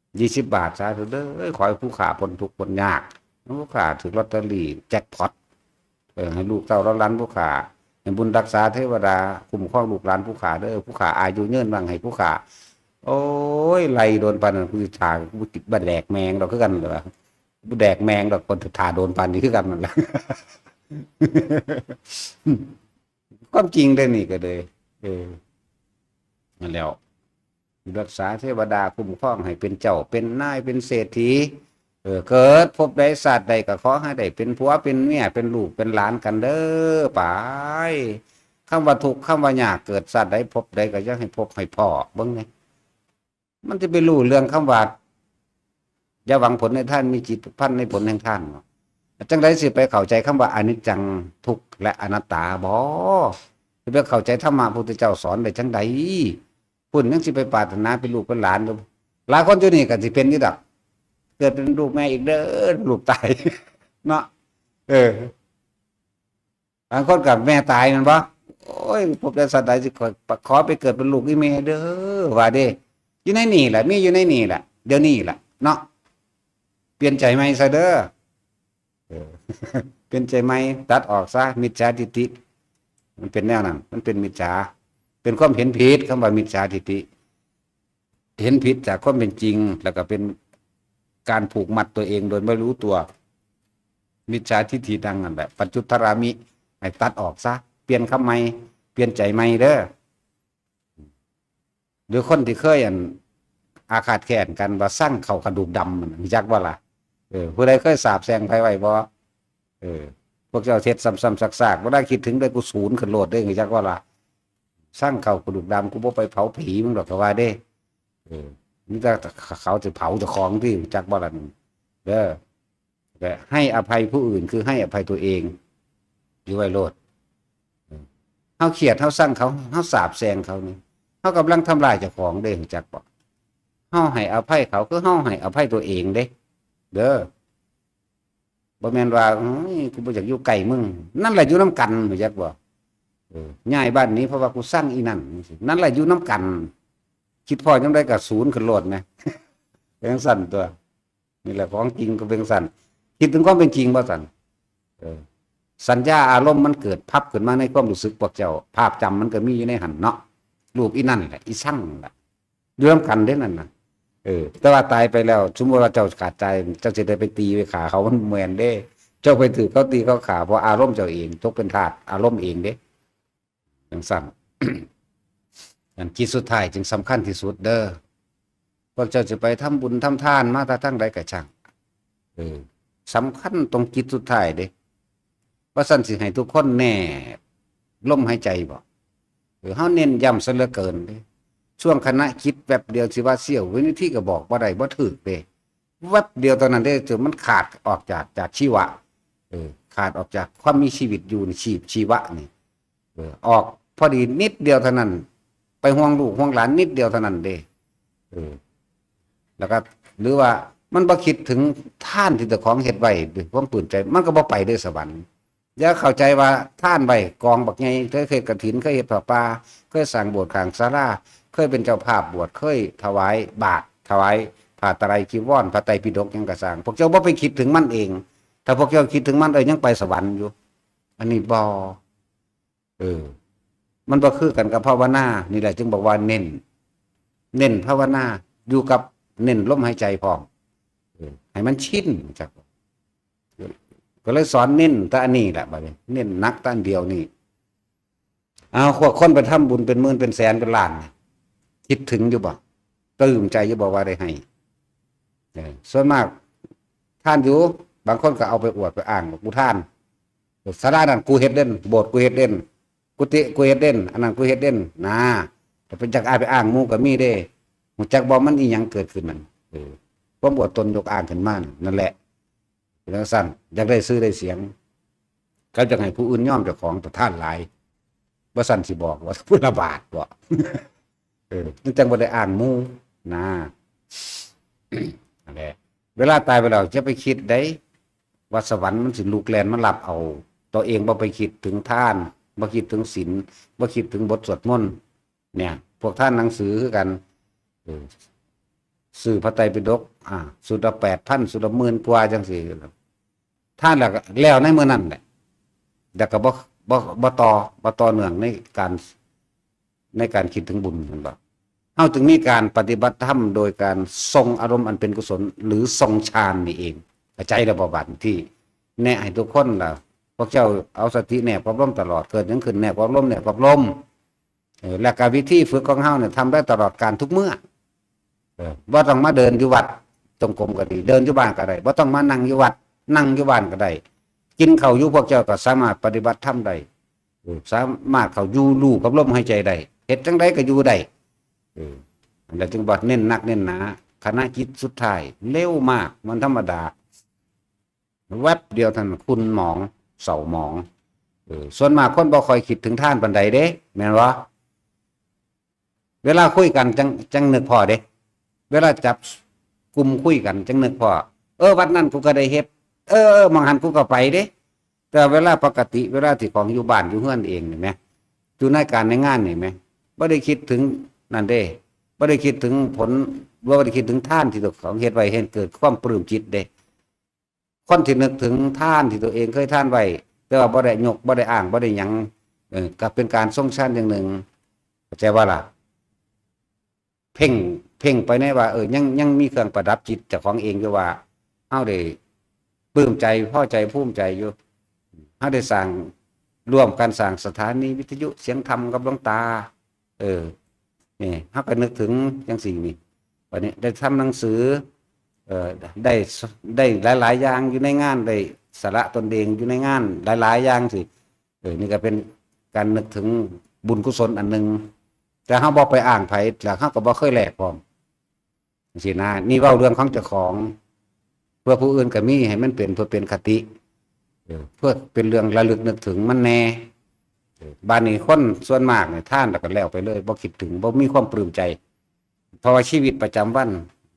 [SPEAKER 1] 20 บาทซะเด้อขอให้ผู้ขาพ้นทุกข์พ้นยากผู้ขาถือลอตเตอรี่แจ็คพอตให้ลูกเต้าหลานผู้ขาให้บุญรักษาเทวดาคุ้มครองลูกหลานผู้ขาเด้อผู้ขาอายุยืนบ้างให้ผู้ขาโอ้ยไล่โดนปานนั้นผู้ชายผู้ติดบ่แดกแมงดอกคือกันเหรอผู้แดกแมงดอกคนถ่าโดนปานนี้คือกันนั่นแหละความจริงได้นี่ก็เลยนั่นแล้วรักษาเทวดาคุ้มครองให้เป็นเจ้าเป็นนายเป็นเศรษฐีเกิดพบใดศาสตร์ใดก็ขอให้ได้เป็นผัวเป็นเมียเป็นลูกเป็นหลานกันเด้อไปคำว่าทุกข์คำว่ายากเกิดศาสตร์ใดพบใดก็อยากให้พบให้พ่อเบิ่งนี่มันจะไปรู้เรื่องคำว่าอย่าหวังผลในท่านมีจิตพันในผลแห่งท่านจังไดสิไปเข้าใจคำว่าอนิจจังทุกข์และอนัตตาบ่สิไปเข้าใจธรรมะพระพุทธเจ้าสอนได้จังไดพุ่นยังสิไปปรารถนาเป็นลูกเป็นหลานหลายคนอยู่นี่ก็สิเป็นอยู่ดอกเกิดเป็นลูกแม่อีกเด้อลูกตายเนาะบางคนกับแม่ตายนั่นบ่โอ้ยพบได้สัตว์ใดสิขอไปเกิดเป็นลูกอีแม่เด้อว่าเด้อยู่ในนี่แหละมีอยู่ในนี่แหละเดี๋ยวนี้แหละเนาะเปลี่ยนใจใหม่ซะเด้อเปลี่ยนใจใหม่ตัดออกซะมิจฉาทิฏฐิมันเป็นแนวนั้นมันเป็นมิจฉาเป็นความเห็นผิดคำว่ามิจฉาทิฏฐิเห็นผิดจากความเป็นจริงแล้วก็เป็นการผูกมัดตัวเองโดยไม่รู้ตัวมิจฉาทิฏฐิดังนั่นแหละปัจจุทรามิให้ตัดออกซะเปลี่ยนคำใหม่เปลี่ยนใจใหม่เด้อหรือคนที่เคยอาฆาตแค้นกันว่าสร้างเข่ากระดูกดำมันจักว่าล่ะผู้ใดเคยสาบแช่งไผไว้บ่พวกเจ้าเท็จซ้ำๆซากๆบ่ได้คิดถึงได้กูศูนย์ขึ้นโลดเด้จักว่าล่ะสร้างเข่ากระดูกดำกูบ่ไปเผาผีมึงดอกก็ว่าเด้นี่ถ้าเขาจะเผาเจ้าของที่จักบ่ล่ะเด้อแต่ให้อภัยผู้อื่นคือให้อภัยตัวเองอยู่ไว้โลดเฮาเขียดเฮาสั่งเขาเฮาสาบแช่งเขานี่ เขากำลังทำลายเจ้าของเด้รู้จักบ่เฮาให้อภัยเขาคือเฮาให้อภัยตัวเองเด้เด้อบ่แม่นว่ากูบ่อยากอยู่ใกล้มึงนั่นแหละอยู่นํกันรู้จักบ่ย้ายบ้านนี้เพราะว่ากูสร้างอีนั่นนั่นแหละอยู่นํกันคิดพอจังได๋ก็ศูนย์ขึ้นโลดนะเป็นสั่นตัวนี่แหละของจริงก็เป็นสั่นคิดถึงความเป็นจริงบ่สั่นสัญญาอารมณ์มันเกิดพับขึ้นมาในความรู้สึกพวกเจ้าภาพจำมันก็มีอยู่ในหันเนาะรูปอีนั่นแหละอีช่างแหละอยู่นํกันเด้นั่นน่ะแต่ว่าตายไปแล้วสมมุติว่าเจ้าขาดใจเจ้าสิได้ไปตีไปขาเขามันแม่นเด้เจ้าไปถือเขาตีเขาขาเพราะอารมณ์เจ้าเองตกเป็นทาสอารมณ์เองเด้จังซั่น อันจิตสุดท้ายจึงสำคัญที่สุดเด้อพวกเจ้าจะไปทำบุญทำทานมาแต่ทั้งใดก็ช่างสำคัญตรงจิตสุดท้ายเด้ว่าสั่นสิให้ทุกคนแน่ลมหายใจบ่เฮาเน้นย้ำซะเหลือเกินเด้ช่วงขณะคิดแวบเดียวสิว่าเสี้ยววินาทีก็บอกบ่ได้บ่ถูกเด้แวบเดียวตอนนั้นเด้จนมันขาดออกจากชีวะขาดออกจากความมีชีวิตอยู่ในชีวะนี่ออกพอดีนิดเดียวเท่านั้นไปห่วงลูกห่วงหลานนิดเดียวเท่านั้นเด้แล้วก็หรือว่ามันบ่คิดถึงท่านที่เจ้าของเฮ็ดไว้ด้วยความปลื้มใจมันก็บ่ไปได้สวรรค์อย่าเข้าใจว่าท่านไว้กองบักใหญ่เคยเฮ็ดกฐินเคยเฮ็ดผ้าป่าเคยสร้างโบสถ์ข้างศาลาเคยเป็นเจ้าภาพบวชเคยถวายบาตรถวายผ้าไตรจีวรพระไตรปิฎกหยังก็สร้างพวกเจ้าบ่ไปคิดถึงมันเองถ้าพวกเจ้าคิดถึงมันยังไปสวรรค์อยู่อันนี้บ่มันบ่คือกันกับภาวนานี่แหละจึงบอกว่าเน้นภาวนาอยู่กับเน้นลมหายใจพร้อมให้มันชินจักก็เลยสอนเน้นแต่อันนี้แหละบัดนี้เน้นนักแต่อันเดียวนี่เอาคนไปทำบุญเป็นหมื่นเป็นแสนเป็นล้านคิดถึงอยู่บ่ปลื้มใจอยู่บ่ว่าได้ให้ส่วนมากท่านอยู่บางคนก็เอาไปอวดไปอ้างว่ากูท่านศาลานั้นกูเฮ็ดเด่นโบสถ์กูเฮ็ดเด่นกุฏิกูเฮ็ดเด่นอันนั้นกูเฮ็ดเด่นนะแต่เป็นจักไปอ้างหมู่ก็มีเด้ฮู้จักบ่มันอีหยังเกิดขึ้นนั่นความอวดตนยกอ้างขึ้นมานั่นแหละจังซั่นอยากได้ชื่อได้เสียงเขาจะให้ผู้อื่นยอมเจ้าของต่อท่านหลายบ่ซั่นสิบอกว่าพุทธบาทบ่นั่นจังบ่ได้อ้างหมู่นะนั่นแหละเวลาตายไปแล้วจะไปคิดได้ว่าสวรรค์มันสิลูกแลนมันรับเอาตัวเองบ่ไปคิดถึงท่านบ่คิดถึงศีลบ่คิดถึงบทสวดมนต์เนี่ยพวกท่านหนังสือคือกันสื่อพระไตรปิฎกสุดละ 8,000 สุดละ 10,000 กว่าจังซี่ท่านแล้วในมื้อนั้นแหละแต่ก็บ่ต่อเนื่องในการคิดถึงบุญนั่นบ่เฮาจึงมีการปฏิบัติธรรมโดยการทรงอารมณ์อันเป็นกุศลหรือทรงฌานนี่เองเข้าใจแล้วบ่บัดที่แนะให้ทุกคนล่ะพวกเจ้าเอาสติแนบกับลมตลอดเกิดหยังขึ้นแนบกับลมแนบกับลมและการวิธีฝึกของเฮาเนี่ยทำได้ตลอดการทุกเมื่อบ่ต้องมาเดินอยู่วัดจงกรมก็ดีเดินอยู่บ้านก็ได้บ่ต้องมานั่งอยู่วัดนั่งอยู่บ้านก็ได้กินข้าวอยู่พวกเจ้าก็สามารถปฏิบัติธรรมได้สามารถเข้าอยู่รู้กับลมหายใจได้เฮ็ดจังไดก็อยู่ได้อันนั้นจึงบ่เน้นนักเน้นหนาขณะจิตสุดท้ายเร็วมากมันธรรมดาแวบเดียวท่านคุณหมองเศร้าหมองส่วนมากคนบ่ค่อยคิดถึงท่านปานใดเด้แม่นบ่เวลาคุยกันจังนึกพอเด้เวลาจับกลุ่มคุยกันจังนึกพอวัดนั้นกูก็ได้เฮ็ดมองหันกูก็ไปเด้แต่เวลาปกติเวลาที่ของอยู่บ้านอยู่เฮือนเองนี่แหมอยู่ในการในงานนี่แหมบ่ได้คิดถึงนั่นเด้บ่ได้คิดถึงผลบ่ได้คิดถึงท่านที่ตัวของเฮ็ดไว้เห็นเกิดความปลื้มจิตเด้คนที่นึกถึงท่านที่ตัวเองเคยท่านไว้แต่ว่าบ่ได้ยกบ่ได้อ้างบ่ได้หยังก็เป็นการทรงฌานอย่างหนึ่งเข้าใจว่าล่ะเพ่งไปในว่ายังมีเครื่องประดับจิตเจ้าของเองอยู่ว่าเฮาได้ปลื้มใจพอใจภูมิใจอยู่เฮาได้สร้างร่วมกันสร้างสถานีวิทยุเสียงธรรมกับหลวงตานี่เฮาก็นึกถึงจังซี่นี่วันนี้ได้ทำหนังสือได้หลายๆอย่างอยู่ในงานได้สาระตนเองอยู่ในงานหลายๆอย่างสินี่ก็เป็นการนึกถึงบุญกุศลอันนึงแต่เฮาบ่ไปอ้างไผแล้วเฮาก็บ่เคยแลกพร้อมจังซี่นะนี่เว้าเรื่องของเจ้าของเพื่อผู้อื่นก็มีให้มันเป็นเพื่อเป็นคติเพื่อเป็นเรื่องระลึกนึกถึงมันแน่ บ้านนี้คนส่วนมากเนี่ยท่านแล้วก็แล้วไปเลยบ่คิดถึงบ่มีความปลื้มใจเพราะว่าชีวิตประจำวัน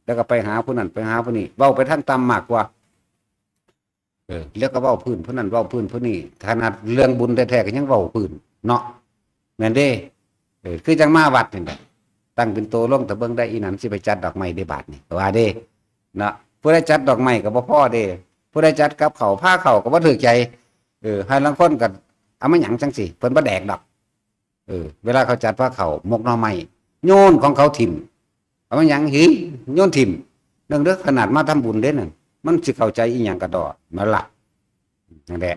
[SPEAKER 1] แล้วก็ไปหาผู้นั้นไปหาผู้นี้เว้าไปทางต่ำมากกว่าแล้วก็เว้าพื้นผู้นั้นเว้าพื้นผู้นี้ขนาดเรื่องบุญแท้ๆก็ยังเว้าพื้นเนาะแม่นเด้คือจังมาวัดนี่แหละตั้งเป็นโตลงแต่เบิ่งได้อีนั้นสิไปจัดดอกไม้ได้บาดนี่ว่าเด้เนาะผู้ใดจัดดอกไม้ก็บ่พอเด้ผู้ใดจัดกับเขาวผ้าเขาวก็บ่ถูกใจให้ลางคนก็เอามาหยังจังสิเพิ่นบ่แดกดอกเวลาเขาจัดผ้าเขาวหมกหน่อไม้โยนของเขาถิ่มเอามาหยังหิโยนถิ่มเรื่องเด้อขนาดมาทำบุญเด้นั่นมันสิเข้าใจอีหยังก็ดอกมาละนั่นแหละ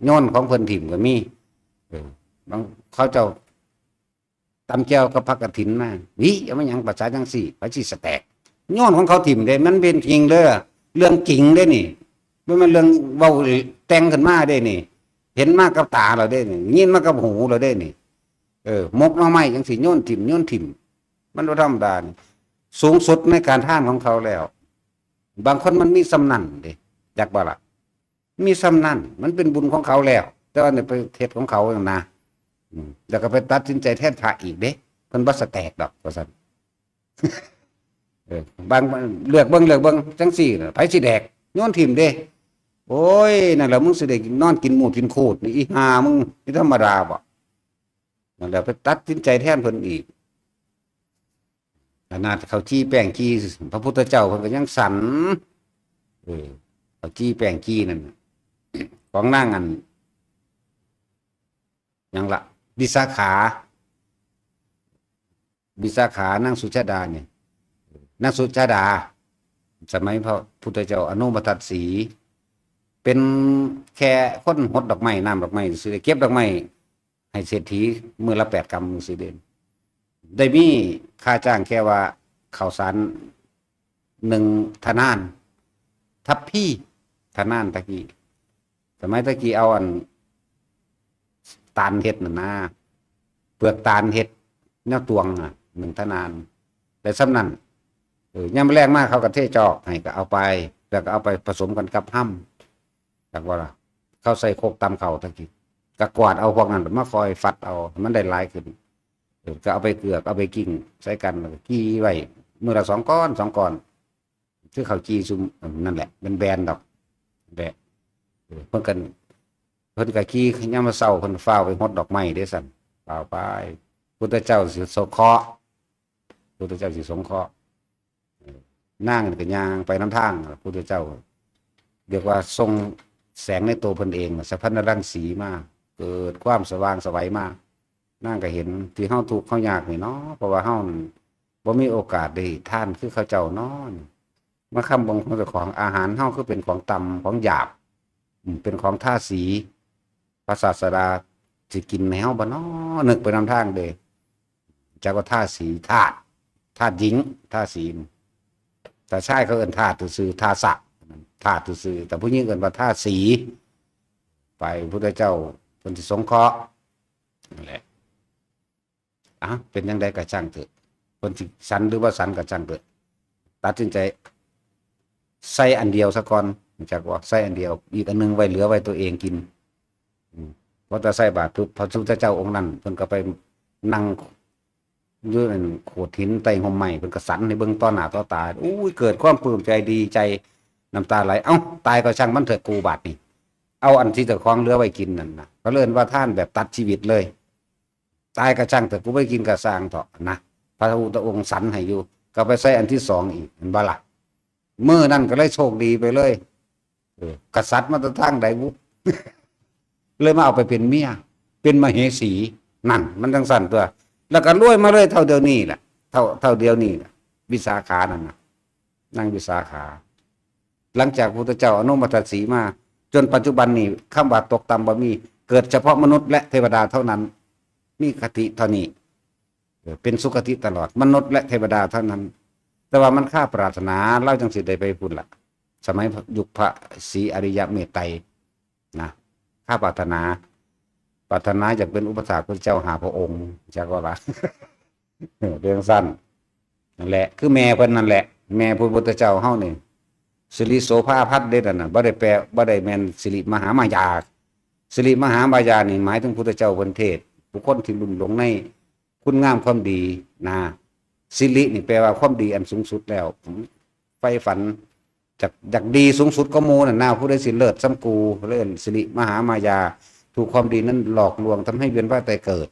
[SPEAKER 1] โยนของเพิ่นถิ่มก็มีบางเขาเจ้าตำแก้วกับผักกฐินมาวิเอามาหยังภาษาจังสี่ภาษีสแตกโยนของเขาถิ่มเด้มันเป็นจริงเด้อเรื่องจริงเด้นี่มันเรื่องเว้าแต่งขึ้นมาเด้นี่เห็นมากับตาเราเด้นี่ยินมากับหูเราเด้นี่มกหน่อไม้จังสี่โยนถิ่มโยนถิ่มมันบ่ธรรมดานี่สูงสุดในการท่านของเขาแล้วบางคนมันมีสำนันเด้จักบ่ล่ะมีสำนันมันเป็นบุญของเขาแล้วแต่ว่าเนี่ยไปเทศของเขาอย่างนะแล้วก็ไปตัดสินใจแทนพระอีกเด้เพิ่นบ่สแตกดอกว่าซั่น บางเลือกเบิ่งจังซี่น่ะไผสิแดกโยนถิ่มเด้โอ้ยนั่นแหละมึงสิได้นอนกินหมูกินโคตรนี่อีห่ามึงนี่ธรรมดาบ่นั่นแหละไปตัดสินใจแทนเพิ่นอีกขนาดเขาจี้แป้งจี้พระพุทธเจ้าเพิ่นก็ยังสันเขาจี้แป้งจี้นั่นของนางอันยังละวิสาขานางสุชาดาเนี่ยนางสุชาดาสมัยพระพุทธเจ้าอนุมัติสีเป็นแค่คนหดดอกไม้น้ำดอกไม้ซื้อเก็บดอกไม้ให้เศรษฐีมือละ8 กำซื้อเด่นได้มีค่าจ้างแค่ว่าข้าวสาร1 ทนานทับพี่ทนานตะกี้สมัยตะกี้เอาอันตาลเห็ดน่ะนะเปลือกตาลเห็ดเนื้อตวง1 ทนานแต่สำนั้นยามแรงมากเขาก็เทจอกให้ก็เอาไปแล้วก็เอาไปผสมกันกับห้ำจากว่าเขาใส่โคกตำเข่าตะกี้ก็กวาดเอาพวกนั้นมาคอยฟัดเอามันได้หลายขึ้นก็เอาไปเกลือกเอาไปกิ้งใส่กันกี้ไว้มื้อละ2 ก้อนคือเขาจีซุมนั่นแหละเป็นแบนดอกแบบเพิ่นกันเพิ่นก็ขี้ยามมื้อเช้าเพิ่นฟ้าวไปฮดดอกไม้เด้ซั่นฟ้าวไปพุทธเจ้าสิสงเคราะห์พุทธเจ้าสิสงเคราะห์นั่งก็ย่างไปนำทางพุทธเจ้าเรียกว่าทรงแสงในตัวเพิ่นเองสัพพนรังสีมาเกิดความสว่างไสวมานั่งก็เห็นที่เฮาทุกข์เฮายากนี่เนาะเพราะว่าเฮาบ่มีโอกาสได้ทานคือเขาเจ้าเนาะมาคำบ่งของเจ้าของอาหารเฮาคือเป็นของต่ำของหยาบเป็นของท่าสีพระศาสดาสิกินแนวบ่เนาะนึกไปนำทางเด้จักว่าท่าสีธาตุหญิงท่าสีแต่ชายเขาเอิ้นธาตุซื่อธาสะธาตุซื่อแต่ผู้หญิงเอิ้นว่าท่าสีไปพุทธเจ้าเพิ่นสิสงเคราะห์นั่นแหละเป็นจังได๋ก็ช่างเถอะเพิ่นสิสันหรือว่าสันก็ช่างเถอะตัดสินใจใส่อันเดียวซะก่อนจักว่าใส่อันเดียวอีกอันนึงไว้เหลือไว้ตัวเองกินพอจะใส่บาตรปุ๊บพระพุทธเจ้าองค์นั้นเพิ่นก็ไปนั่งอยู่นั่นโขดหินใต้ห่มไม้เพิ่นก็สันให้เบิ่งต่อหน้าต่อตาเกิดความปลื้มใจดีใจน้ำตาไหลตายก็ช่างมันเถิดกูบาดนี่เอาอันที่เจ้าของเหลือไว้กินนั่นน่ะก็เลิ่นว่าท่านแบบตัดชีวิตเลยตายก็ช่างเถิดกูไว้กินก็สร้างเถาะนะพระพุทธองค์สันให้อยู่ก็ไปใส่อันที่2อีกเห็นบ่ล่ะมื้อนั้นก็เลยโชคดีไปเลยกษัตริย์มาตั้งทางใดบุ เลยมาเอาไปเป็นเมียเป็นมเหสีนั่นมันจังสั่นตัวแล้วก็รวยมาเลยเท่าเดียวนี้แหละเท่าเดียวนี้แหละวิสาขานั่นน่ะนั่งวิสาขาหลังจากพระพุทธเจ้าอนุมัติสีมาจนปัจจุบันนี้คำว่าตกต่ำบ่มีเกิดเฉพาะมนุษย์และเทวดาเท่านั้นมีคติเท่านี้เป็นสุคติตลอดมนุษย์และเทวดาเท่านั้นแต่ว่ามันค่าปรารถนาเล่าจังสิได้ไปพุ่นล่ะสมัยยุคพระศรีอริยเมตไตรนะข้าปรารถนาอยากเป็นอุปถากพระเจ้าหาพระองค์จักว่าล่ะ เรื่องสั้นนั่นแหละคือแม่เพิ่นนั่นแหละแม่พระพุทธเจ้าเฮานี่สิริโสภาพัฒน์เด้นั่นน่ะบ่ได้แปลบ่ได้แม่นสิริมหามายา สิริมหามายานี่หมายถึงพุทธเจ้าบนเทศบุคคลที่ลุ่มหลงในคุณงามความดีนะสิรินี่แปลว่าความดีอันสูงสุดแล้วผมใฝ่ฝันจากดีสูงสุดก็มูน่ะนะผู้ใดสิเลิศซ้ำกูเลื่อนสิริมหามายาถูกความดีนั้นหลอกลวงทำให้เวียนว่ายตายเกิด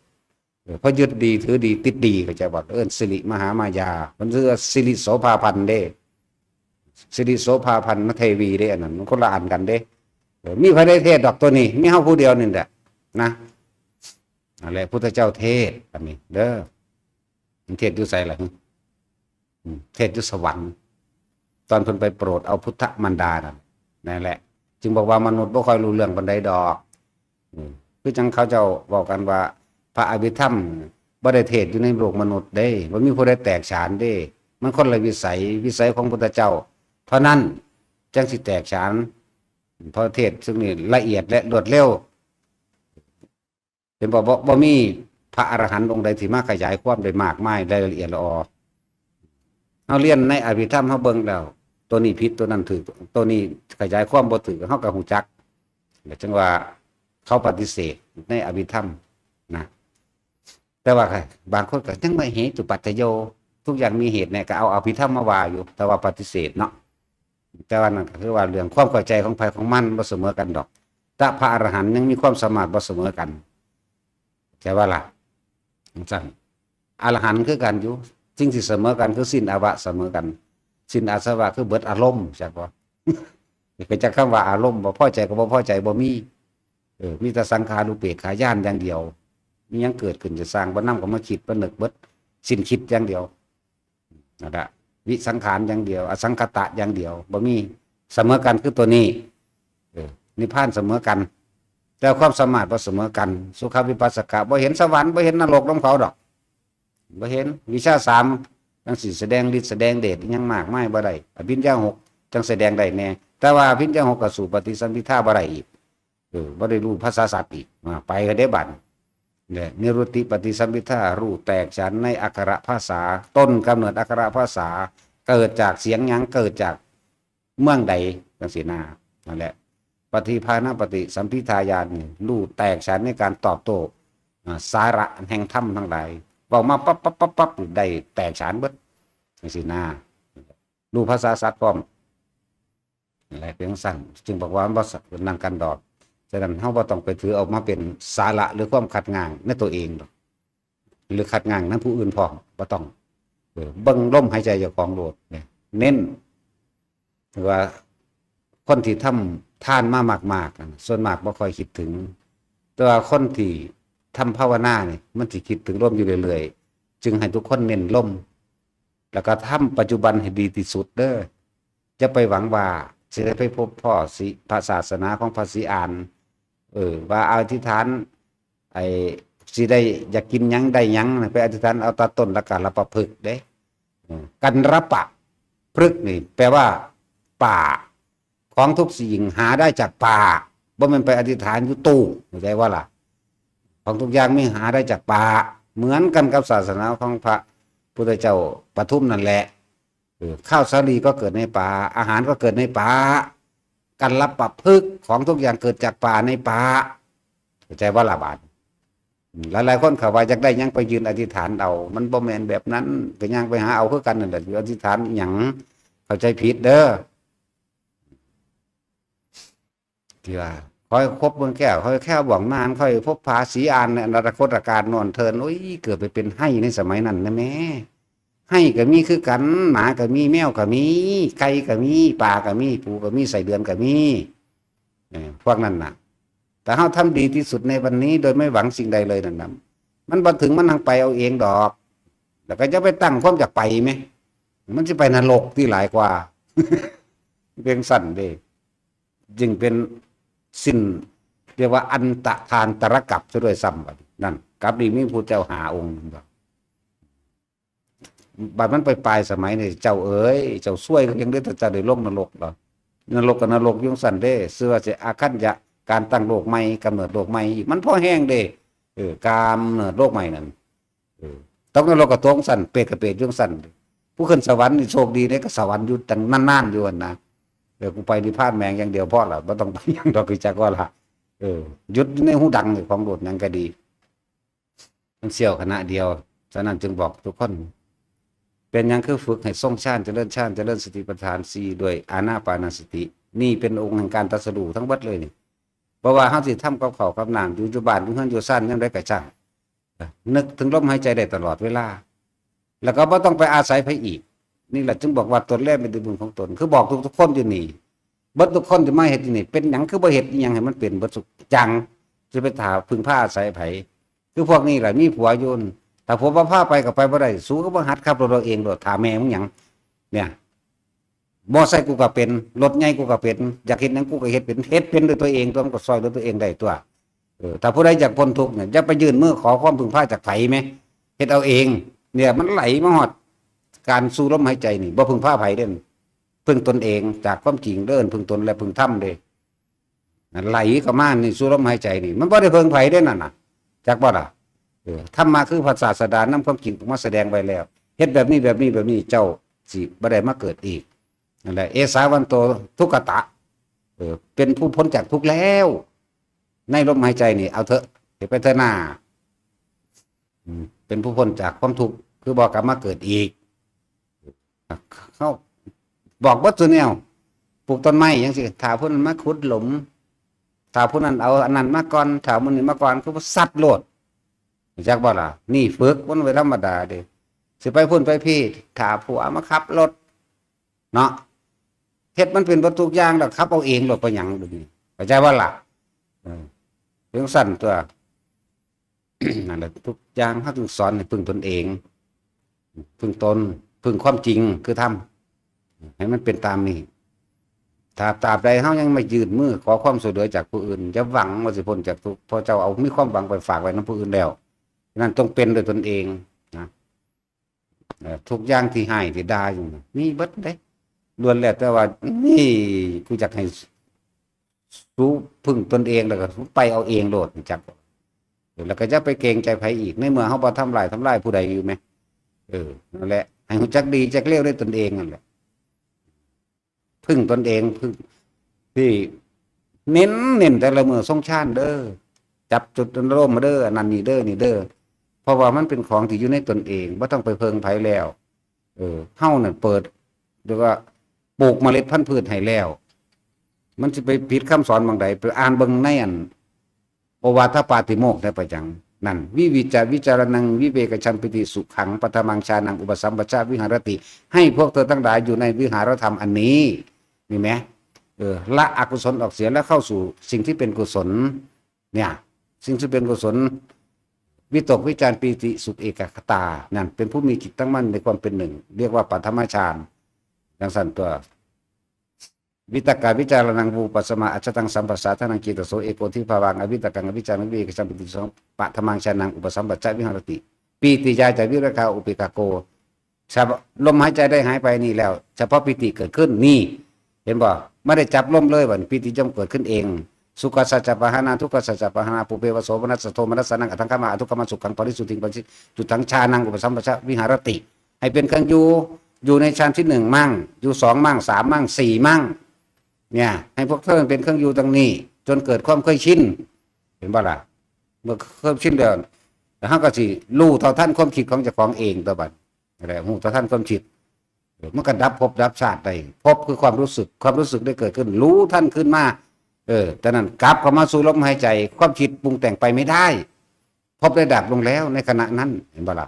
[SPEAKER 1] เพราะยึดดีถือดีติดดีเขาจะบอกสิริมหามายามันเรียกว่าสิริโสภาพันธ์เด้สิริโสภาพันธ์เทวีเด้อันนั้นมันคนละอันกันเด้มีพระได้เทศดอกตัวนี้มีเฮาผู้เดียวนี่แหละนะอะไรพุทธเจ้าเทศอันนี้เด้อเทศอยู่ไสล่ะเทศอยู่สวรรค์ตอนเพิ่นไปโปรดเอาพุทธมารดานั่นแหละจึงบอกว่ามนุษย์บ่ค่อยรู้เรื่องปานใดดอกคือจังเขาเจ้าบอกกันว่าพระอภิธรรมบ่ได้เทศอยู่ในโลกมนุษย์เด้บ่มีผู้ใดแตกฉานเด้มันคนละวิสัยของพุทธเจ้าเท่านั้นจังสิแตกฉานเพราะเทศซึ่งนี่ละเอียดและรวดเร็วเป็นบ่มีพระอรหันต์องค์ใดที่มาขยายความได้มากมายรายละเอียดละออเฮาเรียนในอภิธรรมเฮาเบิ่งแล้วตัวนี้ผิดตัวนั้นถูกตัวนี้ขยายความบ่ถูกเฮาก็ฮู้จักจังว่าเขาปฏิเสธในอภิธรรมนะแต่ว่าบางคนก็ยังไม่เหตุปัจจโยทุกอย่างมีเหตุเนี่ยก็เอาอภิธรรมมาว่าอยู่แต่ว่าปฏิเสธเนาะแต่ว่านั่นก็คือว่าเรื่องความเข้าใจของใครของมันบ่เสมอกันดอกแต่พระอรหันต์ยังมีความสามารถบ่เสมอกันใช่ว่าล่ะจังอรหันต์คือกันอยู่สิ่งที่เสมอกันคือสิ้นอาสวะเสมอกันสิ้นอาสวะคือเบิดอารมณ์ใช่ป่ะก็จะคำว่าอารมณ์บ่พอใจก็บ่พอใจบ่มีมีแต่สังขารุเปกขาย่านอย่างเดียวมียังเกิดขึ้นจะสร้างบ่นำก็มาคิดบ่นึกเบิดสิ้นคิดอย่างเดียวนั่นแหละวิสังขารอย่างเดียวอสังขตะอย่างเดียวบ่มีเสมอกันคือตัวนี้นิพพานเสมอกันแต่ความสามารถบ่เสมอกันสุขวิปัสสกะบ่เห็นสวรรค์บ่เห็นนรกนำเขาดอกบ่เห็นวิชา3จังสิแสดงฤทธิ์แสดงเดชยังมากมายบ่ได้อภิญญา6จังแสดงได้แน่แต่ว่าอภิญญา6ก็สู่ปฏิสัมภิทาบ่ได้อีกบ่ได้รู้ภาษาศัพท์อีกไปก็ได้บัดเนี่ยนิรุตติปฏิสัมภิทารู้แตกฉานในอักขระภาษาต้นกำเนิดอักขระภาษาเกิดจากเสียงหยังเกิดจากเมืองใดจังซี่นะนั่นแหละปฏิภาณปฏิสัมภิทาญาณรู้แตกฉานในการตอบโต้สาระแห่งธรรมทั้งหลายบอกมาปั๊บได้แตกฉานเบิดจังซี่นะรู้ภาษาศัพท์พร้อมอะไรเพียงสั้นจึงบอกว่าบ่นั่งกันดอกฉะนั้นเฮาบ่ต้องไปถือออกมาเป็นสาระหรือความขัดง้างในตัวเองหรอกหรือขัดง้างนั้นผู้อื่นพร้อมบ่ต้องเบิ่งลมหายใจเจ้าของโลดเนี่ยเน้นว่าคนที่ทำทานมามากๆส่วนมากบ่ค่อยคิดถึงแต่ว่าคนที่ทำภาวนาเนี่ยมันสิคิดถึงลมอยู่เรื่อยๆจึงให้ทุกคนเน้นลมแล้วก็ทำปัจจุบันให้ดีที่สุดเด้อจะไปหวังว่าสิได้ไปพบพ่อสิพระศาสนาของพระศรีอานว่าอธิษฐานไอ้สิได้อยากกินหยังได้หยังไปอธิษฐานเอาตาต้นละกาละปะพฤกษ์เด้กันระปะพฤกษ์นี่แปลว่าป่าของทุกสิ่งหาได้จากป่าบ่แม่นไปอธิษฐานอยู่ตู้เข้าใจว่าล่ะของทุกอย่างไม่หาได้จากป่าเหมือนกันกับศาสนาของพระพุทธเจ้าปทุมนั่นแหละข้าวสาลีก็เกิดในป่าอาหารก็เกิดในป่ากันรับปะพฤกษ์ของทุกอย่างเกิดจากป่าในป่าเข้าใจว่าละบาดหลายๆคนเขาว่าอยากได้ยังไปยืนอธิษฐานเอามันบ่แม่นแบบนั้นก็ยังไปหาเอาคือกันนั่นแหละอธิษฐานหยังเข้าใจผิดเด้อที่ว่าคอยคบเมืองแก้วคอยแค่หวังนานคอยพบภาษีอานในอนาคตอาการนอนเทินโอ้ยเกิดไปเป็นให้ในสมัยนั้นนะแม่ให้ก็มีคือกันหมาก็มีแมวก็มีไก่ก็มีปลาก็มีปูก็มีใส่เดือนก็มีพวกนั้นน่ะแต่เฮาทำดีที่สุดในวันนี้โดยไม่หวังสิ่งใดเลยนั่นน่ะมันบ่ถึงมันทางไปเอาเองดอกแล้วก็จะไปตั้งความอยากไปไหมมันจะไปนรกที่หลายกว่าเพียงสั้นเด้จึงเป็นสิ้นเรียกว่าอันตะทานตรกัปซะด้วยซ้ำนั่นกับดีมีผู้เจ้าหาองค์บัดมันไปปลายสมัยนี่เจ้าเอ๋ยเจ้าช่วยก็ยังได้แต่จะได้ลงนรกหรอนรกกับนรกยุ่งสั่นเด้เสื้อจะอาคันจะการตั้งโลกใหม่กำเนิดโลกใหม่อีกมันพอแห้งเด้การเนิดโลกใหม่นั่นต้องนรกกับตรงสั่นเปรตกับเปรตยุ่งสั่นผู้ขึ้นสวรรค์นี่โชคดีเนี่ยก็สวรรค์อยู่ตั้งนานๆอยู่นะกูไปนิพพานแมงอย่างเดียวพอละไม่ต้องไปอย่างดอกกิจก็ละ หยุดในหูดังของโดดยังก็ดีมันเสี่ยวขณะเดียวฉะนั้นจึงบอกทุกคนเป็นยังคือฝึกให้ทรงฌานเจริญฌานเจริญสติปัฏฐาน4ด้วยอานาปานสตินี่เป็นองค์แห่งการตรัสรู้ทั้งหมดเลยนี่เพราะว่าเฮาสิทำกับข้าวกับน้ำอยู่บ้านอยู่เฮือนอยู่ซ่านยังได้ก็ช่างนึกถึงลมหายใจได้ตลอดเวลาแล้วก็บ่ต้องไปอาศัยไผอีกนี่แหละจึงบอกว่าตนแรกเป็นบุญของตนคือบอกทุกคนอยู่นี่เบิดทุกคนจะมาเฮ็ดอยู่นี่เป็นหยังคือบ่เฮ็ดอีหยังให้มันเป็นเบิดสุขจังจะไปถาพึ่งพาอาศัยไผคือพวกนี้แหละมีผัวโยนแต่ผัวบ่พาไปก็ไปบ่ได้สู้ก็บ่หัดขับรถเราเองโดดถามแม่มึงหยังเนี่ยมอไซค์กูก็เป็นรถใหญ่กูก็เป็นอยากเฮ็ดหยังกูก็เฮ็ดเป็นด้วยตัวเองตัวมันก็ซอยด้วยตัวเองได้ตัวถ้าผู้ใดอยากพ้นทุกข์เนี่ยอย่าไปยื่นมือขอความพึ่งพาจากไผแม่เฮ็ดเอาเองเนี่ยมันไหลมาฮอดการสู้ลมหายใจนี่บ่พึ่งพาไผเด้อพึ่งตนเองจากความจริงเดินพึ่งตนและพึ่งธรรมเด้ไหลเข้ามานี่สู้ลมหายใจนี่มันบ่ได้พึ่งไผเด้นั่นน่ะจักบ่ล่ะธรรมะคือพระศาสดานำความจริงมาแสดงไว้แล้วเฮ็ดแบบนี้เจ้าสิบ่ได้มาเกิดอีกนั่นแหละเอสาวันโตทุกขตะเป็นผู้พ้นจากทุกข์แล้วในลมหายใจนี่เอาเถอะไปเถอะหน้าเป็นผู้พ้นจากความทุกข์คือบ่กลับมาเกิดอีกเขาบอกว่าตัวแนวปลูกต้นไม้ยังสิถ้าผู้นั้นมาขุดหลุมถ้าผู้นั้นเอาอันนั้นมาก่อนถ้าผู้นี้มาก่อนคือว่าสัตว์โลดจักบ่ล่ะนี่ฝึกมันไว้ธรรมดาเด้สิไปพุ่นไปพี่ถ้าผัวมาขับรถเนาะเฮ็ดมันเป็นบ่ทุกอย่างแล้วขับเอาเองโลดไปหยังดูนี่เข้าใจบ่ล่ะเรื่องสั้นตัว นั่นแหละทุกอย่างเฮาต้องสอนให้พึ่งตนเองพึ่งตนพึ่งความจริงคือทำให้มันเป็นตามนี้ถ้าตราบใดเฮายังไม่ยืนมือขอความช่วยเหลือจากผู้อื่นจะหวังว่าสิพ้นจากทุกข์เพราะเจ้าเอามีความหวังไปฝากไว้นำผู้อื่นแล้วนั่นต้องเป็นด้วยตนเองนะทุกอย่างที่ให้ที่ได้อยู่มีเบิดเด้ล้วนแล้วแต่ว่านี่กูอยากให้รู้พึ่งตนเองแล้วก็ไปเอาเองโลดจักแล้วก็จะไปเกรงใจไผอีกในเมื่อเฮาบ่ทำลายผู้ใดอยู่ไหมนั่นแหละให้รู้จักดีจักเลวด้วยตนเองนั่นแหละพึ่งตนเองพึ่งที่เน้นแต่ละมื้อทรงฌานเด้อจับจุดอารมณ์มาเด้อนั่นนี่เด้อนี่เด้อเพราะว่ามันเป็นของที่อยู่ในตนเองบ่ต้องไปเพิงไผแล้วเฮานั่นเปิดหรือว่าปลูกเมล็ดพันธุ์พืชให้แล้วมันสิไปผิดคำสอนบางใดไปอ่านเบิ่งในอันโอวาทปาติโมกข์ได้ประจังนั่นวิจารณังวิเวกชัมปิติสุขังปฐมังฌานังอุปสัมปชาวิหารติให้พวกเธอทั้งหลายอยู่ในวิหารธรรมอันนี้มีไหมละอกุศลออกเสียแล้วเข้าสู่สิ่งที่เป็นกุศลเนี่ยสิ่งที่เป็นกุศลวิตกวิจารปีติสุขเอกคตานั่นเป็นผู้มีจิตตั้งมั่นในความเป็นหนึ่งเรียกว่าปฐมฌานดังสั้นตัววิตกาวิจารณังวูปัสสมาอัจฉตังสัมปัสสะทนังกีตโสเอโกทิภาวังอวิตกังอวิจารังวิเวกสัมปติสองปะธมังฌานังอุปสัมปชัญญะวิหารติปีติยาจาวิรคาอุเปกโกลมหายใจได้หายไปนี่แล้วเฉพาะปีติเกิดขึ้นนี่เห็นบ่ไม่ได้จับลมเลยวันปีติย่อมเกิดขึ้นเองสุขสัจจปหานาทุกขสัจจปหานาปุเพวโสมนัสสโทมนัสสนังอัตถังขมาอทุกขมสุขังปริสุทธิปัญจิจุตังฌานังอุปสัมปชัญญะวิหารติให้เป็นเครื่องอยู่ในฌานที่1มั่งอยู่2มั่ง3มั่ง4มั่งเนี่ยให้พวกเธอเป็นเครื่องอยู่ตรงนี้จนเกิดความเคยชินเห็นบ่ล่ะเมื่อเคยชินแล้วแล้วเฮาก็สิรู้เท่าทันความคิดของเจ้าของเองตัวบัดอะไรรู้เท่าทันความคิดมันก็ดับภพดับชาติได้ภพคือความรู้สึกได้เกิดขึ้นรู้ท่านขึ้นมาแต่นั้นกลับเข้ามาสู่ลมหายใจความคิดปรุงแต่งไปไม่ได้ภพได้ดับลงแล้วในขณะนั้นเห็นบ่ล่ะ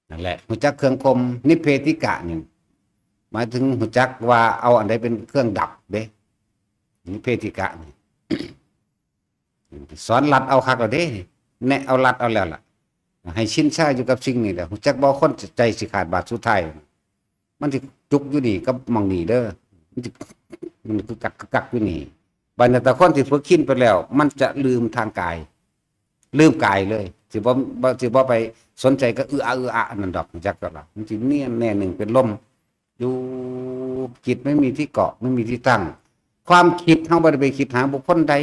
[SPEAKER 1] นั่นแหละรู้จักเครื่องคมนิเพติกะนี่หมายถึงรู้จักว่าเอาอันใดเป็นเครื่องดับเด้นิเพติกะนี่ สอนลัดเอาคักแล้วเด้แนะเอาลัดเอาแล้วล่ะให้ชินชาอยู่กับสิ่งนี้แหละรู้จักบ่คนใจสิขาดบาดสุดท้ายมันสิจุกอยู่นี่กับมองนี่เด้อมันคือกักอยู่นี่บัดนี้แต่คนที่ฝึกขิ้นไปแล้วมันจะลืมทางกายลืมกายเลยสิบ่ไปสนใจก็อะนั่นดอกจักก็ล่ะมันสิเนียนแน่หนึ่งเป็นลมอยู่จิตไม่มีที่เกาะไม่มีที่ตั้งความคิดเฮาบ่ได้ไปคิดหาบุคคลใด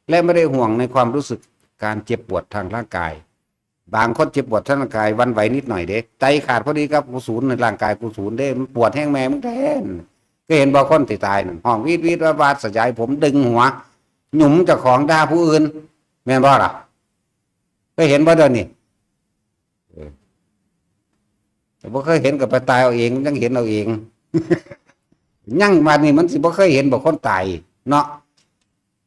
[SPEAKER 1] และไม่ได้ห่วงในความรู้สึกการเจ็บปวดทางร่างกายบางคนเจ็บปวดทางร่างกายวันไหวนิดหน่อยเด้ใจขาดพอดีครับกูศูนย์ในร่างกายกูศูนย์เด้มันปวดแห้งแม่มึงแทนก็เห็นบ่คนที่ตายนั่นห้องวีดวาดสยายผมดึงหัว หยุมเจ้าของด่าผู้อื่นแม่นบ่ล่ะเคยเห็นบ่เดี๋ยวนี้แต่บ่เคยเห็นก็ไปตายเอาเองยังเห็นเอาเองยังมานี่มันสิบ่เคยเห็นบ่คนตายเนาะ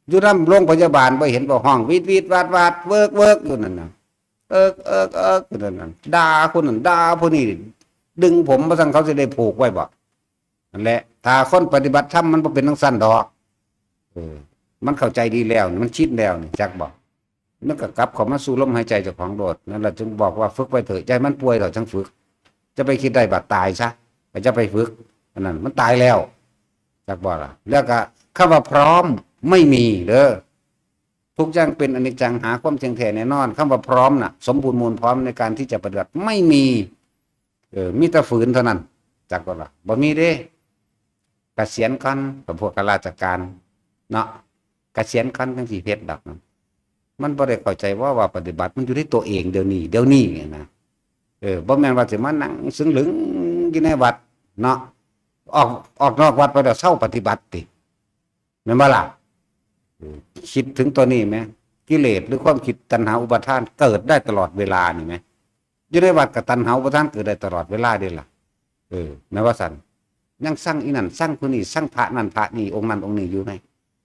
[SPEAKER 1] อยู่นำโรงพยาบาลบ่เห็นบ่ห้องวีดวาดเวิกอยู่นั่นน่ะอยู่นั่นน่ะด่าคนนั้นด่าผู้นี้ดึงผมมาสั่งเขาสิได้ผูกไว้บ่นั่นแหละถ้าคนปฏิบัติธรรมมันบ่เป็นจังซั่นดอกมันเข้าใจดีแล้วมันชินแล้วนี่จักบ่มันก็กลับเข้ามาสู่ลมหายใจเจ้าของโดดนั่นแหละจึงบอกว่าฝึกไว้เถอะใจมันป่วยเถอะจังฝึกจะไปคิดได้บัดตายซะก็จะไปฝึกนั่นมันตายแล้วจักบ่ล่ะแล้วก็คำว่าพร้อมไม่มีเด้อทุกอย่างเป็นอนิจจังหาความเที่ยงแท้แน่นอนคำว่าพร้อมน่ะสมบูรณ์มูลพร้อมในการที่จะปฏิบัติไม่มีมีแต่ฝืนเท่านั้นจักบ่ล่ะบ่มีเด้เกษียณก่อนกับพวกข้าราชการเนาะเกษียณก่อนจังสิเฮ็ดดอกมันบ่ได้เข้าใจว่าปฏิบัติมันอยู่ที่ตัวเองเดี๋ยวนี้นะบ่แม่นว่าสิมานั่งซึ้งหลึงอยู่ในวัดเนาะออกนอกวัดไปแล้วเศร้าปฏิบัติติแม่นบ่ล่ะคิดถึงตัวนี้ไหมกิเลสหรือความคิดตัณหาอุปาทานเกิดได้ตลอดเวลานี่ไหมอยู่ในวัดกับตัณหาอุปาทานเกิดได้ตลอดเวลาเด้ล่ะแม้ว่าสั่นยังสร้างอีนั่นสร้างคนนี้สร้างพระนั่นพระนี่องค์นั้นองค์นี้อยู่ไหม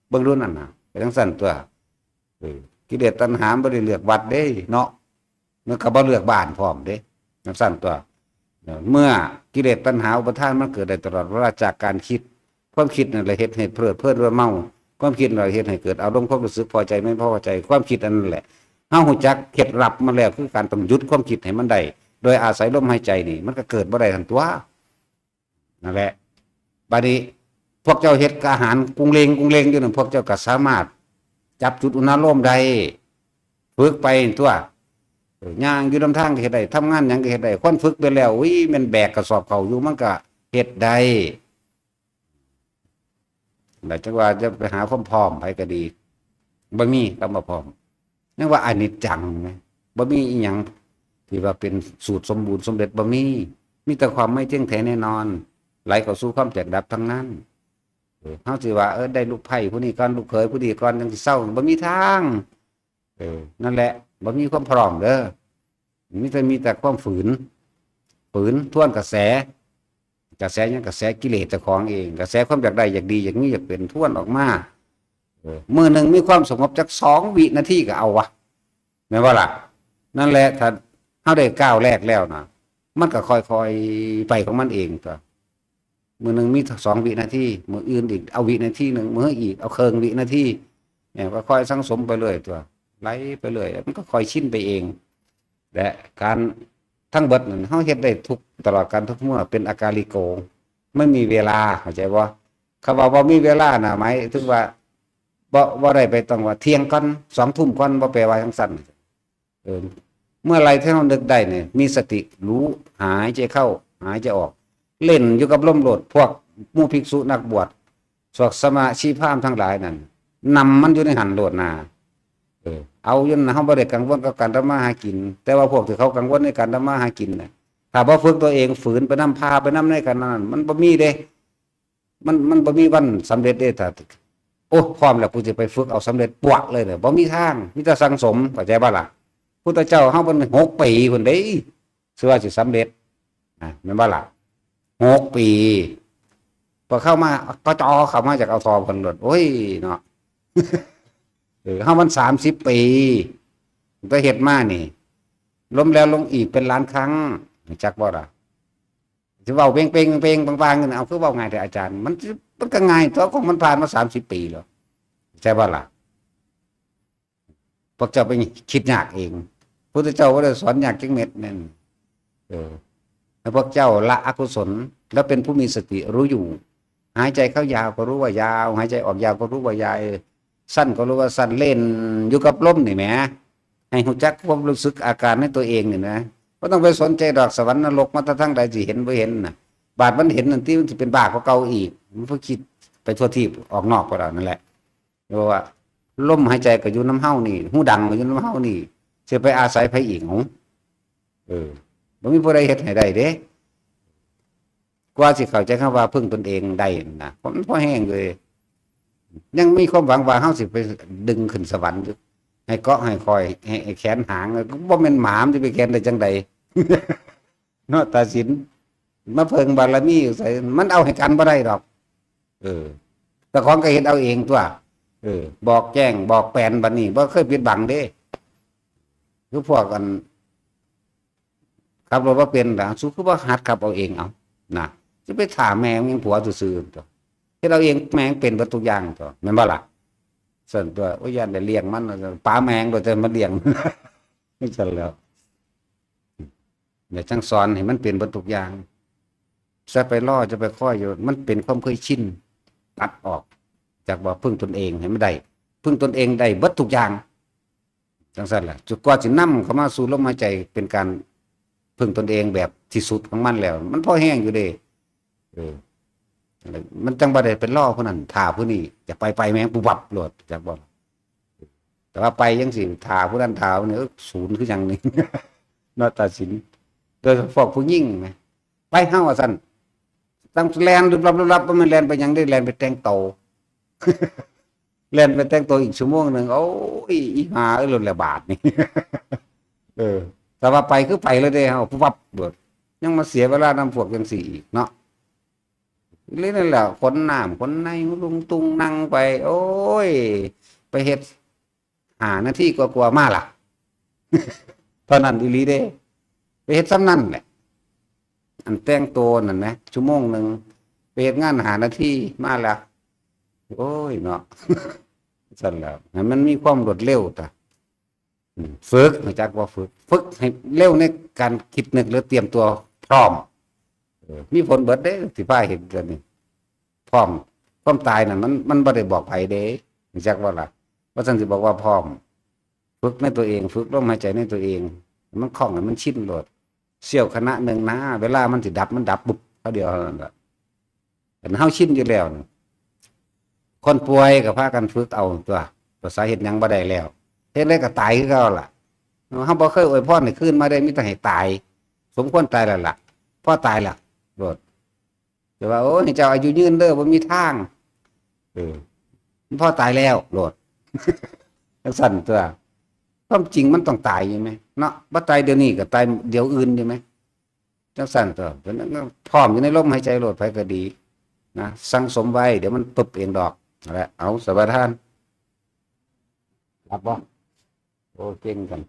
[SPEAKER 1] เบิ่งรู้นั่นน่ะไปทั้งสั่นตัวกิเลสตัณหาบ่ได้เลือกวัดเด้เนาะมันก็บ่เลือกบ้านพร้อมเด้ทั้งสั่นตัวเมื่อกิเลสตัณหาอุปาทานมันเกิดได้ตลอดเวลาจากการคิดความคิดนั่นแหละเฮ็ดให้เพลิดเมาความคิดเราเฮ็ดให้เกิดอารมณ์ความรู้สึกพอใจไม่พอใจความคิดอันนั้นแหละเฮาฮู้จักเคล็ดลับมาแล้วคือการต้องหยุดความคิดให้มันได้โดยอาศัยลมหายใจนี่มันก็เกิดบ่ได้ทั้งตัวนั่นแหละบัดนี้พวกเจ้าเฮ็ดอาหารกรุงเลงอยู่นั่นพวกเจ้าก็สามารถจับจุดอุณหภูมิได้ฝึกไปตัวย่างอยู่นำทางก็เฮ็ดได้ทำงานหยังก็เฮ็ดได้คนฝึกไปแล้วอุ้ยมันแบกกระสอบเข้าอยู่มันก็เฮ็ดได้แต่จังว่าจะไปหาความพร้อมไปก็ดีบ่มีคำว่าพร้อมนั่นว่าอนิจจังไงบ่มีอีหยังที่ว่าเป็นสูตรสมบูรณ์สมเด็จบ่มีแต่ความไม่เที่ยงแท้แน่นอนไหลเข้าสู่ความแตกดับทั้งนั้นเฮาสิว่าได้ลูกไผ่ผู้นี้ก่อนลูกเขยผู้นี้ก่อนจังสิเศร้าบ่มีทางนั่นแหละบ่มีความพร้อมเด้อมีแต่ความฝืนทวนกระแสยังกระแสกิเลสเจ้าของเองกระแสความอยากได้อยากดีอยากนี้อยากเป็นทวนออกมามือหนึ่งมีความสงบจัก2 วินาทีก็เอาวะแม่นว่าล่ะนั่นแหละถ้าเฮาได้ก้าวแรกแล้วนะมันก็ค่อยๆไปของมันเองตัวมือหนึ่งมี2 วินาทีมืออื่นอีกเอาวินาทีหนึ่งมืออีกเอาครึ่งวินาทีเนี่ยก็ค่อยสังสมไปเรื่อยตัวไหลไปเรื่อยมันก็ค่อยชินไปเองและการทั้งเบิดนั่นเฮาเฮ็ดได้ทุกตลอดการทุกเมื่อเป็นอากาลิโกไม่มีเวลาเข้าใจบ่คำว่าบ่มีเวลาน่ะหมายถึงว่าบ่ได้ไปต้องว่าเที่ยงก่อน2 ทุ่มก่อนบ่แปลว่าจังซั่นเมื่อไรที่เรานึกได้เนี่ยมีสติรู้หายใจเข้าหายใจออกเล่นอยู่กับลมโลดพวกหมู่ภิกษุนักบวชพวกสมาชีพราหมณ์ทั้งหลายนั่นนำมันอยู่ในหันโลดนาเอาอยู่นะเฮาบ่ได้กังวลกับการทำมาหากินแต่ว่าพวกที่เขากังวลในการทำมาหากินน่ะถ้าบ่ฝึกตัวเองฝืนไปนำพาไปนำในกันนั้นมันบ่มีเด้มันบ่มีวันสำเร็จเด้ถ้าโอ้พร้อมแล้วกูจะไปฝึกเอาสำเร็จปวกเลยเนี่ยบ่มีทางมีแต่สังสมเข้าใจบ่ล่ะพุทธเจ้าเฮาเป็น6 ปีพุ่นเด้สิว่าสิสำเร็จแม่นบ่ล่ะ6 ปีพอเข้ามาก็จอเข้ามาจากเอาทอกันหลดโอ้ยเนาะเฮามัน30 ปีแต่เฮ็ดมานี่ล้มแล้วลงอีกเป็นล้านครั้งจักบ่ล่ะสิเว้าเป้งบางๆกันเอาคือเว้าง่ายแต่อาจารย์มันก็ง่ายตัวของมันผ่านมา30 ปีแล้วใช่บ่ล่ะพวกเจ้าไปคิดยากเองพุทธเจ้าบ่ได้สอนยากจังเม็ดนั่นแล้วพวกเจ้าละอกุศลแล้วเป็นผู้มีสติรู้อยู่หายใจเข้ายาวก็รู้ว่ายาวหายใจออกยาวก็รู้ว่ายาวสั้นก็รู้ว่าสั้นเล่นอยู่กับลมนี่แหมให้รู้จักความรู้สึกอาการในตัวเองนี่นะบ่ต้องไปสนใจดอกสวรรค์นรกมาทั้งใดสิเห็นบ่เห็นน่ะบาดมันเห็นนั่นที่มันสิเป็นบาปกว่าเก่าอีกมันบ่คิดไปทั่วทิพย์ออกนอกก็ได้นั่นแหละเพราะว่าลมหายใจก็อยู่น้ำเฮานี่หูดังก็อยู่น้ำเฮานี่สิไปอาศัยไผอีกหบ่มีผู้ใดเฮ็ดให้ได้เด้กว่าสิเข้าใจคำว่าพึ่งตนเองได้นะมันพอแห้งเลย ยังมีความหวังว่าเฮาสิไปดึงขึ้นสวรรค์อยู่ให้เกาะให้คอยให้แขนหางก็บ่แม่นหมามสิไปแขนได้จังใดเนาะตาสินมาเพิ่งบารมีอยู่ใส่มันเอาให้กันบ่ได้ดอกเออแต่ของก็เฮ็ดเอาเองตัวบอกแจ้งบอกแปลนบัดนี้บ่เคยปิดบังเด้คือพวกกันขับรถบ่เป็นล่ะสุคือบ่หัดขับเอาเองเอานะสิไปถามแม่มึงผัวซื่อๆตัวเฮ็ดเอาเองแม่งเป็นเบิดทุกอย่างตัวแม่นบ่ล่ะส่วนตัวโอ้ยยันได้เลี้ยงมันปลาแมงโดยจะมาเลี้ยงนี่ซั่นแล้วเดี๋ยวจังสอนให้มันเป็นเบิดทุกอย่างจะไปล่อจะไปค่อยอยู่มันเป็นความเคยชินตัดออกจากว่าพึ่งตนเองให้มันได้พึ่งตนเองได้เบิดทุกอย่างจังซั่นแหละจุดกว่าสินำเข้ามาสู่ลมหายใจเป็นการพึ่งตนเองแบบที่สุดของมันแล้ว มันพอแห้งอยู่เด้เออมันจังบ่ได้เป็นล่อผู้นั้นท่าผู้นี้จะไปแม่งปุบปับโลดจักบ่แต่ว่าไปยังสิท่าผู้นั้นท่าผู้นี้ศูนย์คือหยังนี่ นอตัดสินโดยเฉพาะผู้หญิงแหมไปเฮาว่าซั่นต้องแล่นรับบ่แม่นแล่นไปหยังได้แล่นไปแต่งโต เล่นไปแต่งตัวอีกชั่วโมงหนึ่งโอ้ยอีหาหล่นละบาทนี่ แต่ว่าไปคือไปเลยเด้เฮาปั๊บเบิดยังมาเสียเวลานำพวกจังสี่อีกเนาะเลยนั่นแหละคนน้ำคนในลุงตุงนั่งไป โอ้ย ไปเฮ็ด5 นาทีกว่าๆมาล่ะ เท่านั้นอีหลีเด้ไปเฮ็ดซ้ำนั่นแหละอันแต่งตัวนั่นนะชั่วโมงหนึ่งไปเฮ็ดงาน5 นาทีมาแล้วโอ้ยเนาะ สั่นแล้วมันมีความรวดเร็วต่ฝึกรู้จักว่าฝึกให้เร็วในการคิดนึกหรือเตรียมตัวพร้อมมีผลเบิดเด้ที่ป้าเห็นกันนี่พร้อมความตายน่ะมันบ่ได้บอกไผเด้รู้จักว่าล่ะว่าซั่นสิบอกว่าพร้อมฝึกในตัวเองฝึกลมหายใจในตัวเองมันคล่องมันชินโลดเสี้ยวขณะหนึ่งนะเวลามันสิดับมันดับปุ๊บเท่าเดียวเท่านั้นแหละแต่เฮาชินอยู่แล้วคนป่วยก็พากันฝึกเอาตัวภาษาเฮ็ดหยังบ่ได้แล้วเฮ็ดได้ก็ตายคือเก่าล่ะเฮาบ่เคยอวยพรให้คืนมาได้มีแต่ให้ตายสมควรตายแล้วล่ะพอตายล่ะโลดแต่ว่าโอ้ยเจ้าอายุยืนเด้อบ่มีทางพอตายแล้วโลด จังซั่นตัวความจริงมันต้องตายใช่ไหมเนาะบ่ตายเดี๋ยวนี้ก็ตายเดี๋ยวอื่นใช่ไหมจังซั่นตัวเพราะนั้นก็พร้อมอยู่ในลมหายใจโลดไปก็ดีนะสั่งสมไว้เดี๋ยวมันปึ๊บเองดอกนั่นแหละเอาสบายทานรับบ่โอ้เก่งกัน